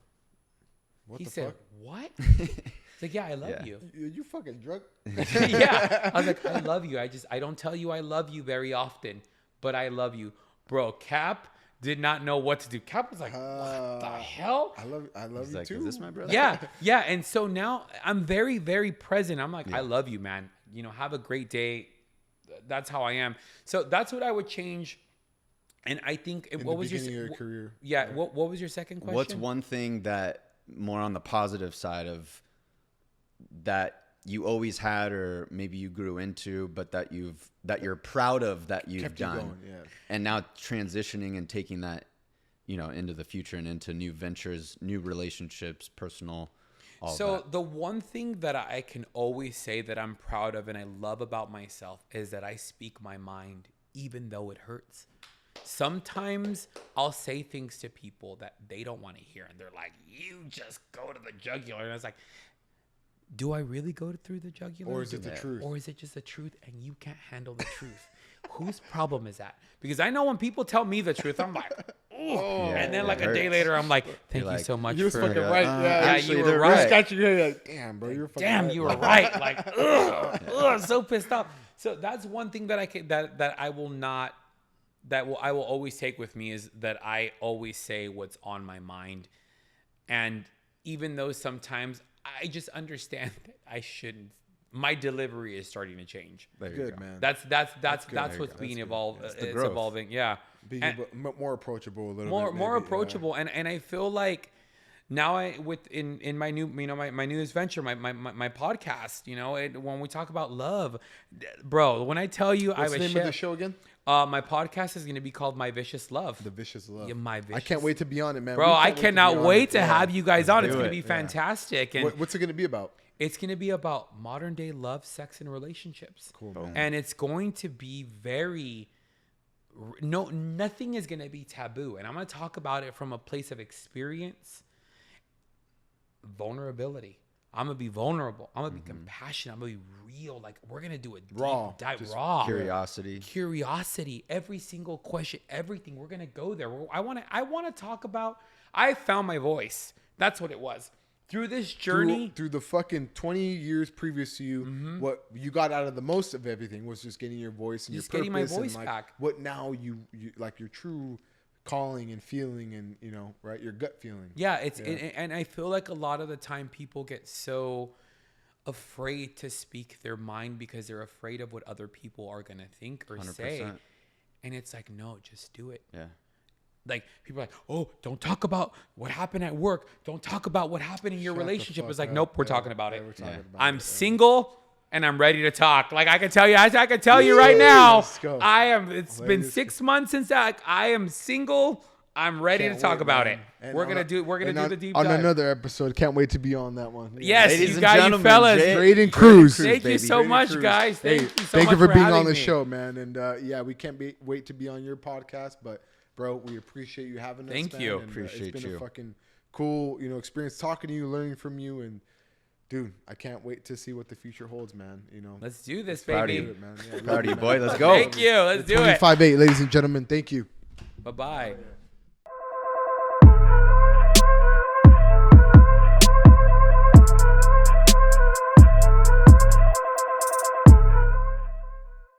He said, "What?" He's like, "Yeah, I love you." You fucking drunk? Yeah. I was like, "I love you. I don't tell you I love you very often, but I love you." Bro, Cap did not know what to do. Cap was like, "What the hell?" I love He's you like, too. "Is this my brother?" Yeah. And so now I'm very, very present. I'm like, "I love you, man. Have a great day." That's how I am. So that's what I would change. And I think, what was your career? Yeah. Right. What was your second question? What's one thing that, more on the positive side of, that you always had, or maybe you grew into, but that you're proud of that you've done, and now transitioning and taking that, into the future and into new ventures, new relationships, personal. So the one thing that I can always say that I'm proud of and I love about myself is that I speak my mind, even though it hurts. Sometimes I'll say things to people that they don't want to hear, and they're like, "You just go to the jugular." And I was like, do I really go through the jugular? Or is it the truth? Or is it just the truth and you can't handle the truth? Whose problem is that? Because I know when people tell me the truth, I'm like, oh. And then like a day later, I'm like, thank you so much. You was fucking right. Yeah, you were right. Got you here, like, damn, bro, you're fucking right. You were right. Like, ugh, so pissed off. So that's one thing that I will always take with me, is that I always say what's on my mind. And even though sometimes I just understand that I shouldn't, my delivery is starting to change. Good, man. That's what's being evolved. It's evolving. Yeah. Being more approachable a little bit. More approachable. Yeah. And I feel like now in my new, my newest venture, my podcast, when we talk about love, bro, when I tell you, what's the name of the show again? My podcast is going to be called My Vicious Love. The Vicious Love. Yeah, My Vicious. I can't wait to be on it, man. Bro, I cannot wait to have you guys on. It's going to be fantastic. And what's it going to be about? It's going to be about modern day love, sex, and relationships. Cool, man. And it's going to be nothing is going to be taboo. And I'm going to talk about it from a place of experience, vulnerability. I'm going to be vulnerable. I'm going to be compassionate. I'm going to be real. Like, we're going to do a deep dive, raw. Curiosity. Every single question, everything. We're going to go there. I want to talk about, I found my voice. That's what it was. Through this journey. Through the fucking 20 years previous to you, what you got out of the most of everything was just getting your voice and just your purpose. Getting my voice and back. What now you like your true calling and feeling and, right? Your gut feeling. Yeah, and I feel like a lot of the time people get so afraid to speak their mind because they're afraid of what other people are going to think or 100%. Say. And it's like, no, just do it. Yeah. Like, people are like, oh, don't talk about what happened at work. Don't talk about what happened in your relationship. It's like, nope, we're talking about it. I'm single and I'm ready to talk. Like, I can tell you right now, it's been 6 months since that. I am single. I'm ready to talk about it. We're gonna do the deep dive. On another episode, can't wait to be on that one. Yes, you fellas. Draden Cruz. Thank you so much, guys. Thank you for being on the show, man. And we can't wait to be on your podcast, but bro, we appreciate you having us. Thank you. And, appreciate it's been you. a fucking cool, experience talking to you, learning from you, and dude, I can't wait to see what the future holds, man. Let's do this, Proud of baby. you. man. Yeah, Proud of you, boy. Let's go. Thank you. Let's do it. 25-8, ladies and gentlemen. Thank you. Bye-bye.